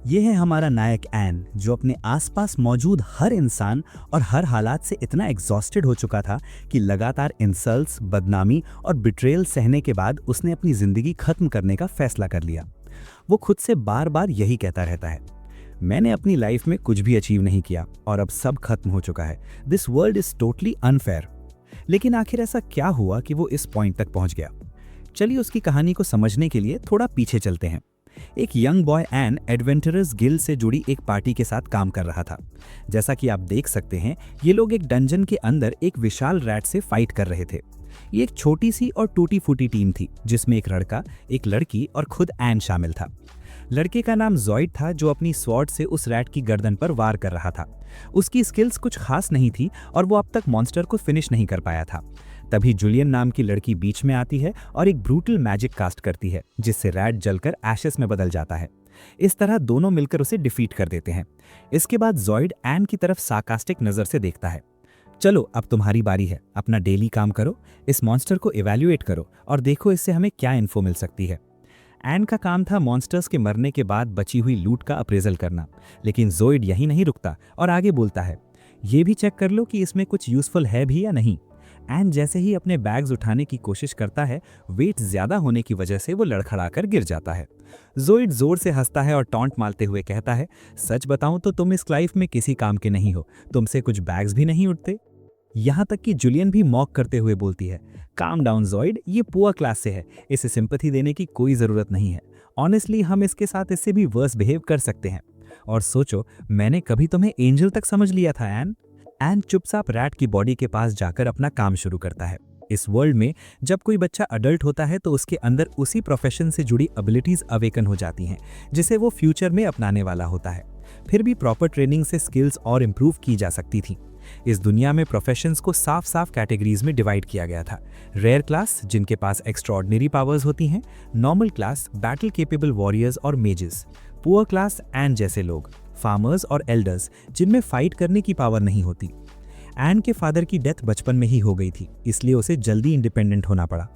ये है हमारा नायक एन, जो अपने आसपास मौजूद हर इंसान और हर हालात से इतना एग्जॉस्टेड हो चुका था कि लगातार इंसल्ट्स, बदनामी और बिट्रेयल सहने के बाद उसने अपनी जिंदगी खत्म करने का फैसला कर लिया। वो खुद से बार बार यही कहता रहता है, मैंने अपनी लाइफ में कुछ भी अचीव नहीं किया और अब सब खत्म हो चुका है। This world is totally unfair. लेकिन आखिर ऐसा क्या हुआ कि वो इस पॉइंट तक पहुंच गया? चलिए उसकी कहानी को समझने के लिए थोड़ा पीछे चलते हैं। एक young boy an adventurers guild से जुड़ी एक पार्टी के साथ काम कर रहा था। जैसा कि आप देख सकते हैं, ये लोग एक डंजन के अंदर एक विशाल रैट से फाइट कर रहे थे। ये एक छोटी सी और टूटी फूटी टीम थी, जिसमें एक लड़का, एक लड़की और खुद एन शामिल था। लड़के का नाम जॉइड था, जो अपनी स्वॉर्ड से उस रैट की गर्दन पर वार कर रहा था। उसकी स्किल्स कुछ खास नहीं थी और वो अब तक मॉन्स्टर को फिनिश नहीं कर पाया था। तभी जूलियन नाम की लड़की बीच में आती है और एक ब्रूटल मैजिक कास्ट करती है, जिससे रैट जलकर एशेस में बदल जाता है। इस तरह दोनों मिलकर उसे डिफीट कर देते हैं। इसके बाद जॉइड एन की तरफ सार्कास्टिक नजर से देखता है, चलो अब तुम्हारी बारी है, अपना डेली काम करो, इस मॉन्स्टर को इवैल्यूएट करो और देखो इससे हमें क्या इन्फो मिल सकती है। एन का काम था मॉन्स्टर्स के मरने के बाद बची हुई लूट का अप्रेजल करना, लेकिन जॉइड यही नहीं रुकता और आगे बोलता है, ये भी चेक कर लो कि इसमें कुछ यूजफुल है भी या नहीं। एन जैसे ही अपने बैग्स उठाने की कोशिश करता है, वेट ज्यादा होने की वजह से वो लड़खड़ाकर गिर जाता है। जॉइड जोर से हंसता है और टॉन्ट मारते हुए कहता है, सच बताऊं तो तुम इस लाइफ में किसी काम के नहीं हो, तुमसे कुछ बैग्स भी नहीं उठते। यहाँ तक कि जूलियन भी मॉक करते हुए बोलती है, काम डाउन जॉइड, ये पुअर क्लास से है, इसे सिंपैथी देने की कोई ज़रूरत नहीं है। ऑनेस्टली हम इसके साथ इससे भी वर्स बिहेव कर सकते हैं। और सोचो, मैंने कभी तुम्हें एंजल तक समझ लिया था एन। एन चुपचाप रैट की बॉडी के पास जाकर अपना काम शुरू करता है। इस वर्ल्ड में जब कोई बच्चा अडल्ट होता है तो उसके अंदर उसी प्रोफेशन से जुड़ी एबिलिटीज अवेकन हो जाती हैं, जिसे वो फ्यूचर में अपनाने वाला होता है। फिर भी प्रॉपर ट्रेनिंग से स्किल्स और इम्प्रूव की जा सकती थी। इस दुनिया में प्रोफेशंस को साफ साफ कैटेगरीज में डिवाइड किया गया था। रेयर क्लास, जिनके पास एक्स्ट्रॉर्डिनरी पावर्स होती हैं, normal class, battle capable warriors और मेजेस, पुअर क्लास एन जैसे लोग, फार्मर्स और एल्डर्स, जिनमें फाइट करने की पावर नहीं होती। एन के फादर की डेथ बचपन में ही हो गई थी, इसलिए उसे जल्दी इंडिपेंडेंट होना पड़ा।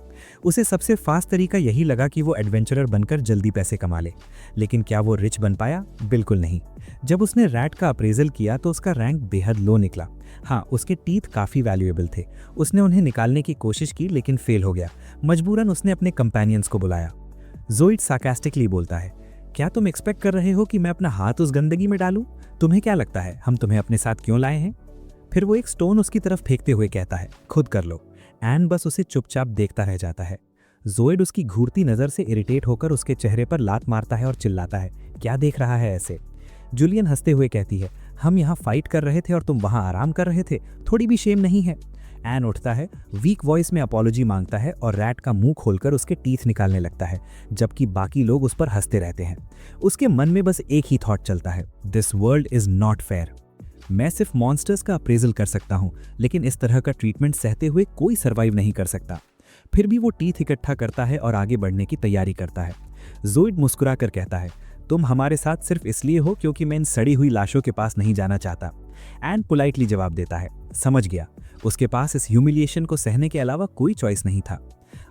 उसे सबसे फास्ट तरीका यही लगा कि वो एडवेंचरर बनकर जल्दी पैसे कमा ले। लेकिन क्या वो रिच बन पाया? बिल्कुल नहीं। जब उसने रैट का अप्रेजल किया तो उसका रैंक बेहद लो निकला। हाँ, उसके टीथ काफ़ी वैल्यूएबल थे। उसने उन्हें निकालने की कोशिश की लेकिन फेल हो गया। मजबूरन उसने अपने कंपेनियंस को बुलाया। जॉइड सार्कास्टिकली बोलता है, क्या तुम एक्सपेक्ट कर रहे हो कि मैं अपना हाथ उस गंदगी में डालूं? तुम्हें क्या लगता है हम तुम्हें अपने साथ क्यों लाए हैं? फिर वो एक स्टोन उसकी तरफ फेंकते हुए कहता है, खुद कर लो। एन बस उसे चुपचाप देखता रह जाता है। जॉइड उसकी घूरती नज़र से इरिटेट होकर उसके चेहरे पर लात मारता है और चिल्लाता है, क्या देख रहा है ऐसे? जूलियन हंसते हुए कहती है, हम यहाँ फाइट कर रहे थे और तुम वहाँ आराम कर रहे थे, थोड़ी भी शेम नहीं है? एन उठता है, वीक वॉइस में अपॉलॉजी मांगता है और रैट का मुंह खोलकर उसके टीथ निकालने लगता है, जबकि बाकी लोग उस पर हंसते रहते हैं। उसके मन में बस एक ही थॉट चलता है, this world is not fair. मैं सिर्फ मॉन्स्टर्स का अप्रेजल कर सकता हूँ, लेकिन इस तरह का ट्रीटमेंट सहते हुए कोई सर्वाइव नहीं कर सकता। फिर भी वो टीथ इकट्ठा करता है और आगे बढ़ने की तैयारी करता है। जॉइड मुस्कुराकर कहता है, तुम हमारे साथ सिर्फ इसलिए हो क्योंकि मैं इन सड़ी हुई लाशों के पास नहीं जाना चाहता। एन पोलाइटली जवाब देता है, समझ गया। उसके पास इस ह्यूमिलिएशन को सहने के अलावा कोई चॉइस नहीं था।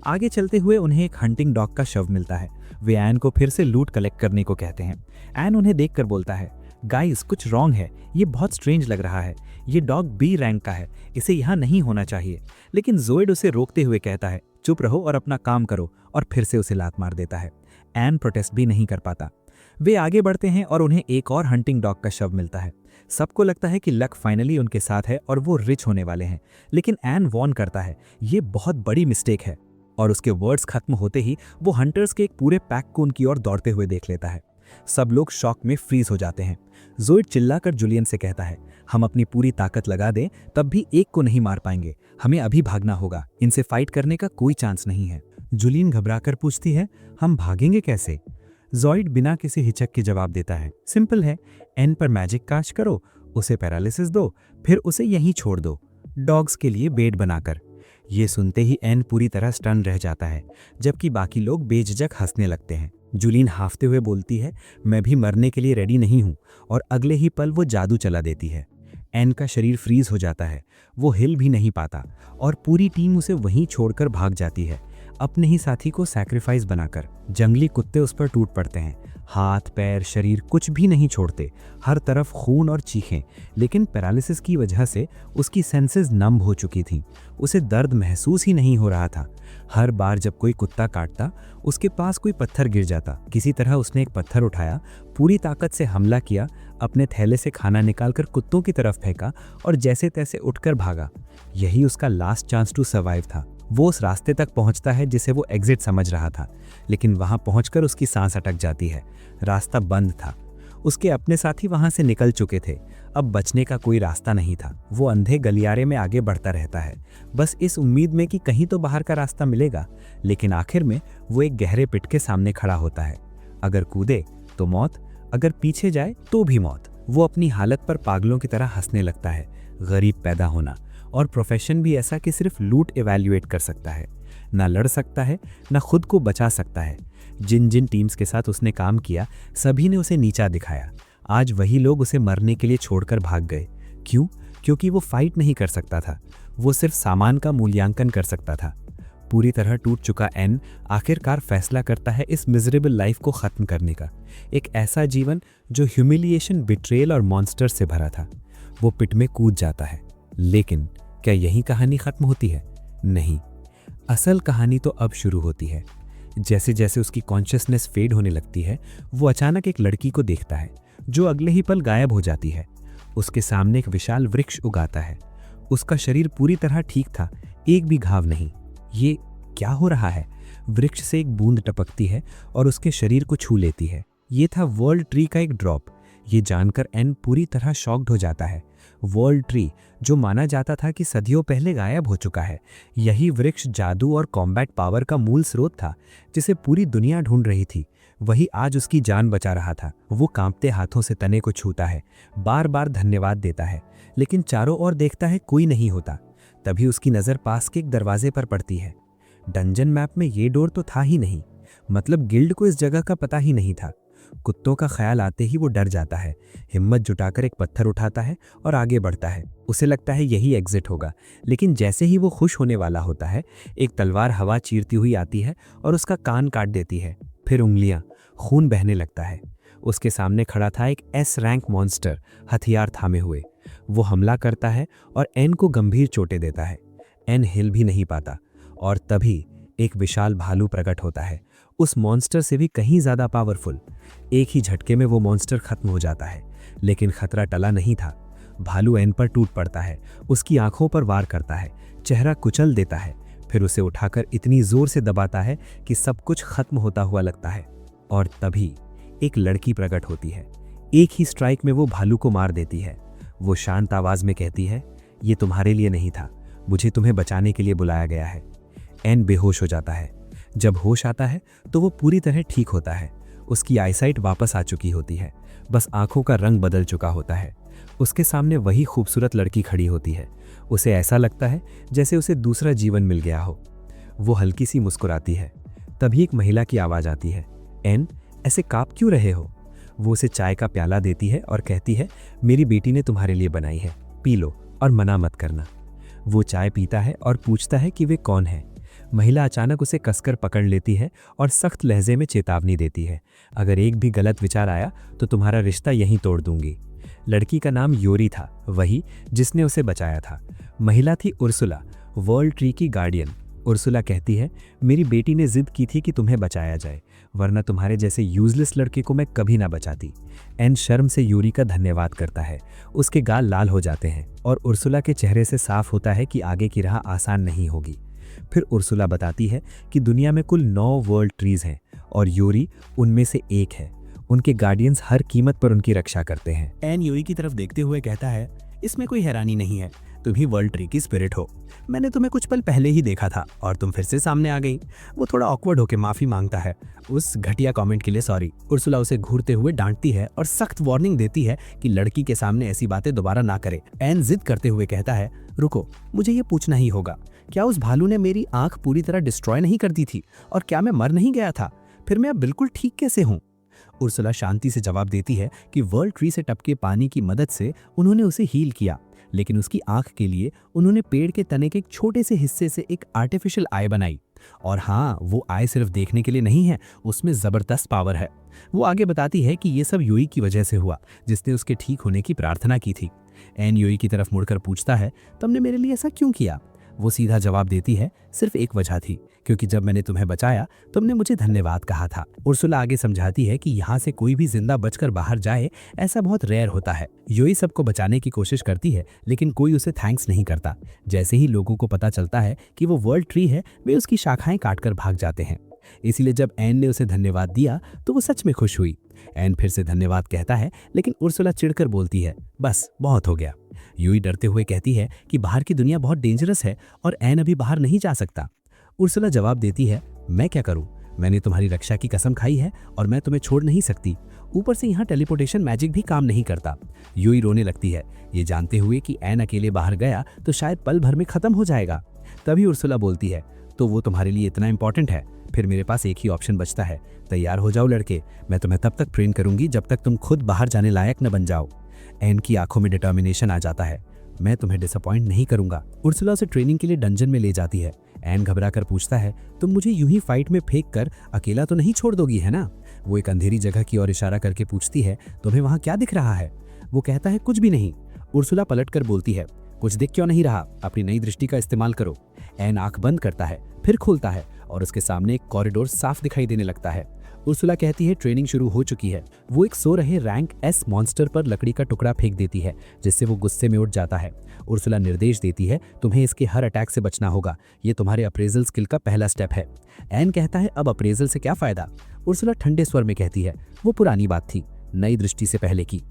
आगे चलते हुए उन्हें एक हंटिंग डॉग का शव मिलता है। वे एन को फिर से लूट कलेक्ट करने को कहते हैं। एन उन्हें देखकर बोलता है, गाइस कुछ रॉन्ग है, ये बहुत स्ट्रेंज लग रहा है। ये डॉग बी रैंक का है, इसे यहाँ नहीं होना चाहिए। लेकिन जॉइड उसे रोकते हुए कहता है, चुप रहो और अपना काम करो, और फिर से उसे लात मार देता है। एन प्रोटेस्ट भी नहीं कर पाता। वे आगे बढ़ते हैं और उन्हें एक और हंटिंग डॉग का शव मिलता है। सबको लगता है कि लक फाइनली उनके साथ है और वो रिच होने वाले हैं। लेकिन एन वॉर्न करता है, ये बहुत बड़ी मिस्टेक है। और उसके वर्ड्स खत्म होते ही वो हंटर्स के एक पूरे पैक को उनकी ओर दौड़ते हुए देख लेता है। सब लोग शॉक में फ्रीज हो जाते हैं। जॉइड चिल्लाकर जूलियन से कहता है, हम अपनी पूरी ताकत लगा दें तब भी एक को नहीं मार पाएंगे, हमें अभी भागना होगा, इनसे फाइट करने का कोई चांस नहीं है। जूलियन घबराकर पूछती है, हम भागेंगे कैसे? जॉइड बिना किसी हिचक के जवाब देता है, सिंपल है, एन पर मैजिक कास्ट करो, उसे पैरालिसिस दो, फिर उसे यहीं छोड़ दो, डॉग्स के लिए बेड बनाकर। ये सुनते ही एन पूरी तरह स्टन रह जाता है, जबकि बाकी लोग बेझिझक हंसने लगते हैं। जूलियन हाफते हुए बोलती है, मैं भी मरने के लिए रेडी नहीं हूँ, और अगले ही पल वो जादू चला देती है। एन का शरीर फ्रीज हो जाता है, वो हिल भी नहीं पाता और पूरी टीम उसे वहीं छोड़कर भाग जाती है। अपने ही साथी को सैक्रिफाइस बनाकर। जंगली कुत्ते उस पर टूट पड़ते हैं, हाथ पैर शरीर कुछ भी नहीं छोड़ते, हर तरफ खून और चीखें। लेकिन पैरालिसिस की वजह से उसकी सेंसेस नम हो चुकी थीं, उसे दर्द महसूस ही नहीं हो रहा था। हर बार जब कोई कुत्ता काटता, उसके पास कोई पत्थर गिर जाता। किसी तरह उसने एक पत्थर उठाया, पूरी ताकत से हमला किया, अपने थैले से खाना निकालकर कुत्तों की तरफ फेंका और जैसे तैसे उठकर भागा। यही उसका लास्ट चांस टू सर्वाइव था। वो उस रास्ते तक पहुंचता है जिसे वो एग्जिट समझ रहा था, लेकिन वहां पहुंचकर उसकी सांस अटक जाती है। रास्ता बंद था, उसके अपने साथी वहां से निकल चुके थे। अब बचने का कोई रास्ता नहीं था। वो अंधे गलियारे में आगे बढ़ता रहता है, बस इस उम्मीद में कि कहीं तो बाहर का रास्ता मिलेगा। लेकिन आखिर में वो एक गहरे पिट के सामने खड़ा होता है। अगर कूदे तो मौत, अगर पीछे जाए तो भी मौत। वो अपनी हालत पर पागलों की तरह हंसने लगता है। गरीब पैदा होना और प्रोफेशन भी ऐसा कि सिर्फ लूट इवैल्यूएट कर सकता है, ना लड़ सकता है, ना खुद को बचा सकता है। जिन जिन टीम्स के साथ उसने काम किया, सभी ने उसे नीचा दिखाया। आज वही लोग उसे मरने के लिए छोड़कर भाग गए। क्यों? क्योंकि वो फाइट नहीं कर सकता था, वो सिर्फ सामान का मूल्यांकन कर सकता था। पूरी तरह टूट चुका एन आखिरकार फैसला करता है इस मिजरेबल लाइफ को खत्म करने का। एक ऐसा जीवन जो ह्यूमिलिएशन, बिट्रेयल और मॉन्स्टर से भरा था। वो पिट में कूद जाता है। लेकिन क्या यही कहानी खत्म होती है? नहीं, असल कहानी तो अब शुरू होती है। जैसे जैसे उसकी कॉन्शियसनेस फेड होने लगती है, वो अचानक एक लड़की को देखता है जो अगले ही पल गायब हो जाती है। उसके सामने एक विशाल वृक्ष उगाता है। उसका शरीर पूरी तरह ठीक था, एक भी घाव नहीं। ये क्या हो रहा है? वृक्ष से एक बूंद टपकती है और उसके शरीर को छू लेती है। ये था वर्ल्ड ट्री का एक ड्रॉप। ये जानकर एन पूरी तरह शॉक्ड हो जाता है। वर्ल्ड ट्री, जो माना जाता था कि सदियों पहले गायब हो चुका है, यही वृक्ष जादू और कॉम्बैट पावर का मूल स्रोत था, जिसे पूरी दुनिया ढूंढ रही थी। वही आज उसकी जान बचा रहा था। वो कांपते हाथों से तने को छूता है, बार बार धन्यवाद देता है, लेकिन चारों ओर देखता है, कोई नहीं होता। तभी उसकी नज़र पास के एक दरवाजे पर पड़ती है। डंजन मैप में ये डोर तो था ही नहीं, मतलब गिल्ड को इस जगह का पता ही नहीं था। कुत्तों का ख्याल आते ही वो डर जाता है, हिम्मत जुटाकर एक पत्थर उठाता है और आगे बढ़ता है। उसे लगता है यही एग्जिट होगा, लेकिन जैसे ही वो खुश होने वाला होता है, एक तलवार हवा चीरती हुई आती है और उसका कान काट देती है। फिर उंगलियां, खून बहने लगता है। उसके सामने खड़ा था एक एस रैंक मॉन्स्टर, हथियार थामे हुए। वो हमला करता है और एन को गंभीर चोटें देता है। एन हिल भी नहीं पाता और तभी एक विशाल भालू प्रकट होता है, उस मॉन्स्टर से भी कहीं ज्यादा पावरफुल। एक ही झटके में वो मॉन्स्टर खत्म हो जाता है, लेकिन खतरा टला नहीं था। भालू एन पर टूट पड़ता है, उसकी आंखों पर वार करता है, चेहरा कुचल देता है, फिर उसे उठाकर इतनी जोर से दबाता है कि सब कुछ खत्म होता हुआ लगता है। और तभी एक लड़की प्रकट होती है। एक ही स्ट्राइक में वो भालू को मार देती है। वो शांत आवाज में कहती है, ये तुम्हारे लिए नहीं था, मुझे तुम्हें बचाने के लिए बुलाया गया है। एन बेहोश हो जाता है। जब होश आता है तो वो पूरी तरह ठीक होता है। उसकी आईसाइट वापस आ चुकी होती है, बस आंखों का रंग बदल चुका होता है। उसके सामने वही खूबसूरत लड़की खड़ी होती है। उसे ऐसा लगता है जैसे उसे दूसरा जीवन मिल गया हो। वो हल्की सी मुस्कुराती है। तभी एक महिला की आवाज़ आती है, एन, ऐसे काँप क्यों रहे हो? वो उसे चाय का प्याला देती है और कहती है, मेरी बेटी ने तुम्हारे लिए बनाई है, पी लो और मना मत करना। वो चाय पीता है और पूछता है कि वे कौन है। महिला अचानक उसे कसकर पकड़ लेती है और सख्त लहजे में चेतावनी देती है, अगर एक भी गलत विचार आया तो तुम्हारा रिश्ता यहीं तोड़ दूंगी। लड़की का नाम योरी था, वही जिसने उसे बचाया था। महिला थी उर्सुला, वर्ल्ड ट्री की गार्डियन। उर्सुला कहती है, मेरी बेटी ने जिद की थी कि तुम्हें बचाया जाए, वरना तुम्हारे जैसे यूजलेस लड़के को मैं कभी ना बचाती। एन शर्म से योरी का धन्यवाद करता है। उसके गाल लाल हो जाते हैं और उर्सुला के चेहरे से साफ होता है कि आगे की राह आसान नहीं होगी। फिर उर्सुला बताती है कि दुनिया में कुल 9 वर्ल्ड ट्रीज हैं और योरी उनमें से एक है। उनके गार्डियंस हर कीमत पर उनकी रक्षा करते हैं। एन योरी की तरफ देखते हुए कहता है, इसमें कोई हैरानी नहीं है, तुम ही वर्ल्ड ट्री की स्पिरिट हो। मैंने तुम्हें कुछ पल पहले ही देखा था और तुम फिर से सामने आ गई। वो थोड़ा ऑकवर्ड होकर माफी मांगता है। उस घटिया कमेंट के लिए सॉरी। उर्सुला उसे घूरते हुए डांटती है और सख्त वार्निंग देती है कि लड़की के सामने ऐसी बातें दोबारा ना करे। एन जिद करते हुए कहता है, रुको, मुझे ये पूछना ही होगा, क्या उस भालू ने मेरी आंख पूरी तरह डिस्ट्रॉय नहीं कर दी थी? और क्या मैं मर नहीं गया था? फिर मैं अब बिल्कुल ठीक कैसे हूँ? उर्सुला शांति से जवाब देती है कि वर्ल्ड ट्री से टपके पानी की मदद से उन्होंने उसे हील किया, लेकिन उसकी आंख के लिए उन्होंने पेड़ के तने के एक छोटे से हिस्से से एक आर्टिफिशियल आई बनाई। और हाँ, वो आय सिर्फ देखने के लिए नहीं है, उसमें ज़बरदस्त पावर है। वो आगे बताती है कि ये सब यूई की वजह से हुआ, जिसने उसके ठीक होने की प्रार्थना की थी। एन यूई की तरफ मुड़कर पूछता है, तुमने मेरे लिए ऐसा क्यों किया? वो सीधा जवाब देती है, सिर्फ एक वजह थी, क्योंकि जब मैंने तुम्हें बचाया तुमने मुझे धन्यवाद कहा था। उर्सुला आगे समझाती है कि यहाँ से कोई भी जिंदा बचकर बाहर जाए ऐसा बहुत रेयर होता है। यूई सबको बचाने की कोशिश करती है, लेकिन कोई उसे थैंक्स नहीं करता। जैसे ही लोगों को पता चलता है कि वो वर्ल्ड ट्री है, वे उसकी शाखाएं काटकर भाग जाते हैं। इसीलिए जब एन ने उसे धन्यवाद दिया तो वो सच में खुश हुई। एन फिर से धन्यवाद कहता है, लेकिन उर्सुला चिढ़कर बोलती है, बस बहुत हो गया। यूई डरते हुए कहती है कि बाहर की दुनिया बहुत डेंजरस है और एन अभी बाहर नहीं जा सकता। उर्सुला जवाब देती है, मैं क्या करूं? मैंने तुम्हारी रक्षा की कसम खाई है और मैं तुम्हें छोड़ नहीं सकती। ऊपर से यहाँ टेलीपोर्टेशन मैजिक भी काम नहीं करता। यूई रोने लगती है, ये जानते हुए कि एन अकेले बाहर गया तो शायद पल भर में खत्म हो जाएगा। तभी उर्सुला बोलती है, तो वो तुम्हारे लिए इतना इंपॉर्टेंट है? फिर मेरे पास एक ही ऑप्शन बचता है, तैयार हो जाओ लड़के, मैं तुम्हें तब तक ट्रेन करूंगी जब तक तुम खुद बाहर जाने लायक न बन जाओ। एन की आंखों में डिटर्मिनेशन आ जाता है, मैं तुम्हें डिसअपॉइंट नहीं करूंगा। उर्सुला उसे ट्रेनिंग के लिए डंजन में ले जाती है। एन घबरा कर पूछता है, तुम मुझे यूं ही फाइट में फेंक कर अकेला तो नहीं छोड़ दोगी, है ना? वो एक अंधेरी जगह की ओर इशारा करके पूछती है, तुम्हें वहां क्या दिख रहा है? वो कहता है, कुछ भी नहीं। उर्सुला पलट कर बोलती है, कुछ दिख क्यों नहीं रहा? अपनी नई दृष्टि का इस्तेमाल करो। एन आंख बंद करता है, फिर खोलता है और उसके सामने एक कॉरिडोर साफ दिखाई देने लगता है। उर्सुला कहती है, ट्रेनिंग शुरू हो चुकी है। वो एक सो रहे रैंक एस मॉन्स्टर पर लकड़ी का टुकड़ा फेंक देती है, जिससे वो गुस्से में उठ जाता है। उर्सुला निर्देश देती है, तुम्हें इसके हर अटैक से बचना होगा, ये तुम्हारे अप्रेजल स्किल का पहला स्टेप है। एन कहता है, अब अप्रेजल से क्या फायदा? उर्सुला ठंडे स्वर में कहती है, वो पुरानी बात थी, नई दृष्टि से पहले की।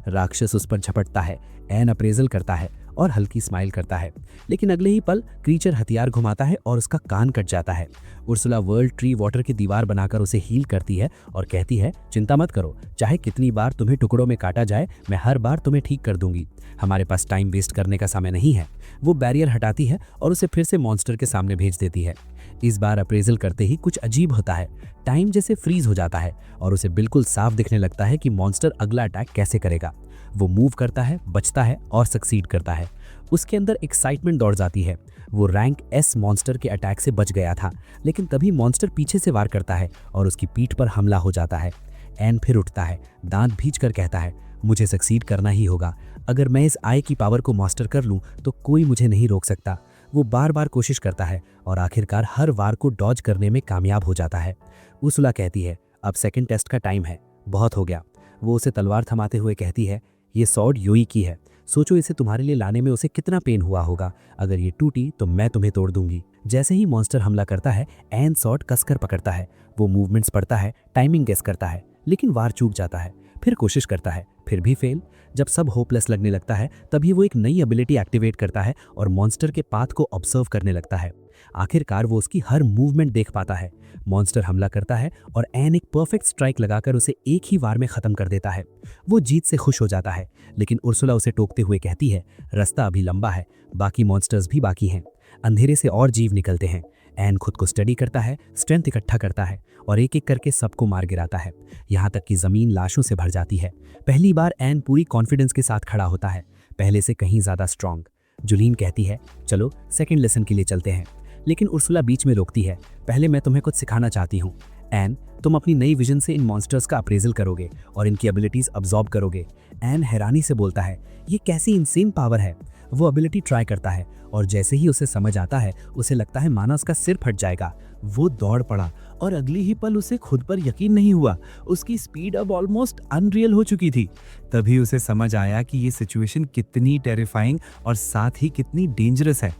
राक्षस उस पर झपटता है। एन अप्रेजल करता है और हल्की स्माइल करता है, लेकिन अगले ही पल क्रीचर हथियार घुमाता है और उसका कान कट जाता है। उर्सुला वर्ल्ड ट्री वाटर की दीवार बनाकर उसे हील करती है और कहती है, चिंता मत करो, चाहे कितनी बार तुम्हें टुकड़ों में काटा जाए, मैं हर बार तुम्हें ठीक कर दूंगी। हमारे पास टाइम वेस्ट करने का समय नहीं है। वो बैरियर हटाती है और उसे फिर से मॉन्स्टर के सामने भेज देती है। इस बार अप्रेजल करते ही कुछ अजीब होता है, टाइम जैसे फ्रीज हो जाता है और उसे बिल्कुल साफ दिखने लगता है कि मॉन्स्टर अगला अटैक कैसे करेगा। वो मूव करता है, बचता है और सक्सीड करता है। उसके अंदर एक्साइटमेंट दौड़ जाती है। वो रैंक एस मॉन्स्टर के अटैक से बच गया था, लेकिन तभी मॉन्स्टर पीछे से वार करता है और उसकी पीठ पर हमला हो जाता है। एन फिर उठता है, दांत भींचकर कहता है, मुझे सक्सीड करना ही होगा। अगर मैं इस आई की पावर को मास्टर कर लूं तो कोई मुझे नहीं रोक सकता। वो बार बार कोशिश करता है और आखिरकार हर वार को डॉज करने में कामयाब हो जाता है। उर्सुला कहती है, अब सेकंड टेस्ट का टाइम है, बहुत हो गया। वो उसे तलवार थमाते हुए कहती है, ये सॉर्ड यूई की है, सोचो इसे तुम्हारे लिए लाने में उसे कितना पेन हुआ होगा। अगर ये टूटी तो मैं तुम्हें तोड़ दूंगी। जैसे ही मॉन्स्टर हमला करता है, एन सॉर्ड कसकर पकड़ता है। वो मूवमेंट्स पढ़ता है, टाइमिंग गेस करता है, लेकिन वार चूक जाता है। फिर कोशिश करता है, फिर भी फेल। जब सब होपलेस लगने लगता है, तभी वो एक नई एबिलिटी एक्टिवेट करता है और मॉन्स्टर के पाथ को ऑब्जर्व करने लगता है। आखिरकार वो उसकी हर मूवमेंट देख पाता है। मॉन्स्टर हमला करता है और एन एक परफेक्ट स्ट्राइक लगाकर उसे एक ही वार में खत्म कर देता है। वो जीत से खुश हो जाता है, लेकिन उर्सुला उसे टोकते हुए कहती है, रास्ता अभी लंबा है, बाकी मॉन्स्टर्स भी बाकी हैं। अंधेरे से और जीव निकलते हैं। एन खुद को स्टडी करता है, स्ट्रेंथ इकट्ठा करता है और एक एक करके सबको मार गिराता है, यहाँ तक कि जमीन लाशों से भर जाती है। पहली बार एन पूरी कॉन्फिडेंस के साथ खड़ा होता है, पहले से कहीं ज्यादा स्ट्रांग। जुलीन कहती है, चलो सेकंड लेसन के लिए चलते हैं, लेकिन उर्सुला बीच में रोकती है, पहले मैं तुम्हें कुछ सिखाना चाहती हूँ। एन, तुम अपनी नई विजन से इन मॉन्स्टर्स का अप्रेजल करोगे और इनकी एबिलिटीज अब्सॉर्ब करोगे। एन हैरानी से बोलता है, ये कैसी इनसेन पावर है। वो एबिलिटी ट्राई करता है और जैसे ही उसे समझ आता है, उसे लगता है मानो उसका सिर फट जाएगा। वो दौड़ पड़ा और अगली ही पल उसे खुद पर यकीन नहीं हुआ। उसकी स्पीड अब ऑलमोस्ट अनरियल हो चुकी थी। तभी उसे समझ आया कि ये सिचुएशन कितनी टेरिफाइंग और साथ ही कितनी डेंजरस है।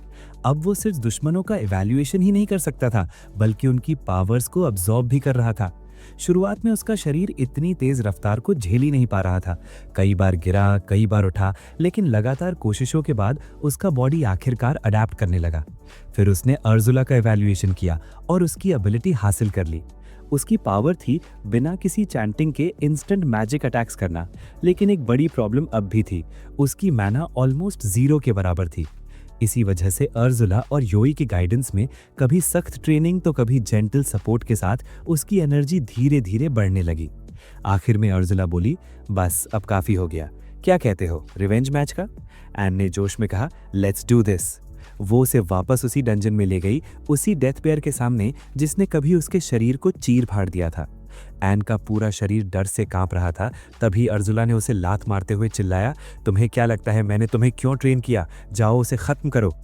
अब वो सिर्फ दुश्मनों का इवैल्यूएशन ही नहीं कर सकता था, बल्कि उनकी पावर्स को अब्सॉर्ब भी कर रहा था। शुरुआत में उसका शरीर इतनी तेज रफ्तार को झेल ही नहीं पा रहा था। कई बार गिरा, कई बार उठा, लेकिन लगातार कोशिशों के बाद उसका बॉडी आखिरकार अडैप्ट करने लगा। फिर उसने अर्जुला का इवैल्यूएशन किया और उसकी एबिलिटी हासिल कर ली। उसकी पावर थी बिना किसी चैंटिंग के इंस्टेंट मैजिक अटैक्स करना, लेकिन एक बड़ी प्रॉब्लम अब भी थी, उसकी मैना ऑलमोस्ट 0 के बराबर थी। इसी वजह से अर्जुला और योई की गाइडेंस में कभी सख्त ट्रेनिंग तो कभी जेंटल सपोर्ट के साथ उसकी एनर्जी धीरे धीरे बढ़ने लगी। आखिर में अर्जुला बोली, बस अब काफी हो गया, क्या कहते हो, रिवेंज मैच का? एन ने जोश में कहा, लेट्स डू दिस। वो उसे वापस उसी डंजन में ले गई, उसी डेथ बेयर के सामने जिसने कभी उसके शरीर को चीर फाड़ दिया था। एन का पूरा शरीर डर से कांप रहा था। तभी अर्जुला ने उसे लात मारते हुए चिल्लाया, तुम्हें क्या लगता है मैंने तुम्हें क्यों ट्रेन किया? जाओ उसे खत्म करो।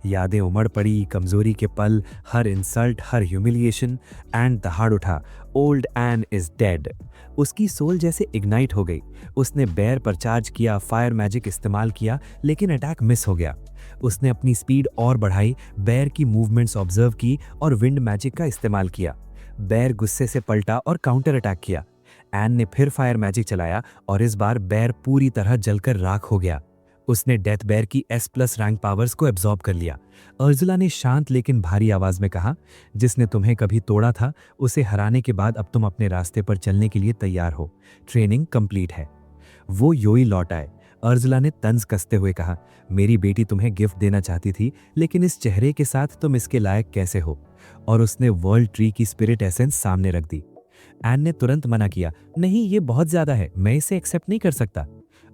यादें उमड़ पड़ी, कमजोरी के पल, हर इंसल्ट, हर ह्यूमिलिएशन। एंड दहाड़ उठा, ओल्ड एन इज डेड। उसकी सोल जैसे इग्नाइट हो गई। उसने बेयर पर चार्ज किया, फायर मैजिक इस्तेमाल किया, लेकिन अटैक मिस हो गया। उसने अपनी स्पीड और बढ़ाई, बेयर की मूवमेंट्स ऑब्जर्व की और विंड मैजिक का इस्तेमाल किया। बेयर गुस्से से पलटा और काउंटर अटैक किया। एन ने फिर फायर मैजिक चलाया और इस बार बेयर पूरी तरह जलकर राख हो गया। उसने डेथ बेयर की S+ रैंक पावर्स को एब्जॉर्ब कर लिया। अर्जुला ने शांत लेकिन भारी आवाज में कहा, जिसने तुम्हें कभी तोड़ा था उसे हराने के बाद अब तुम अपने रास्ते पर चलने के लिए तैयार हो। ट्रेनिंग कंप्लीट है। वो योई लौट आए। अर्जुला ने तंज कसते हुए कहा, मेरी बेटी तुम्हें गिफ्ट देना चाहती थी, लेकिन इस चेहरे के साथ तुम इसके लायक कैसे हो? और उसने वर्ल्ड ट्री की स्पिरिट एसेंस सामने रख दी। एन ने तुरंत मना किया, नहीं ये बहुत ज्यादा है, मैं इसे एक्सेप्ट नहीं कर सकता।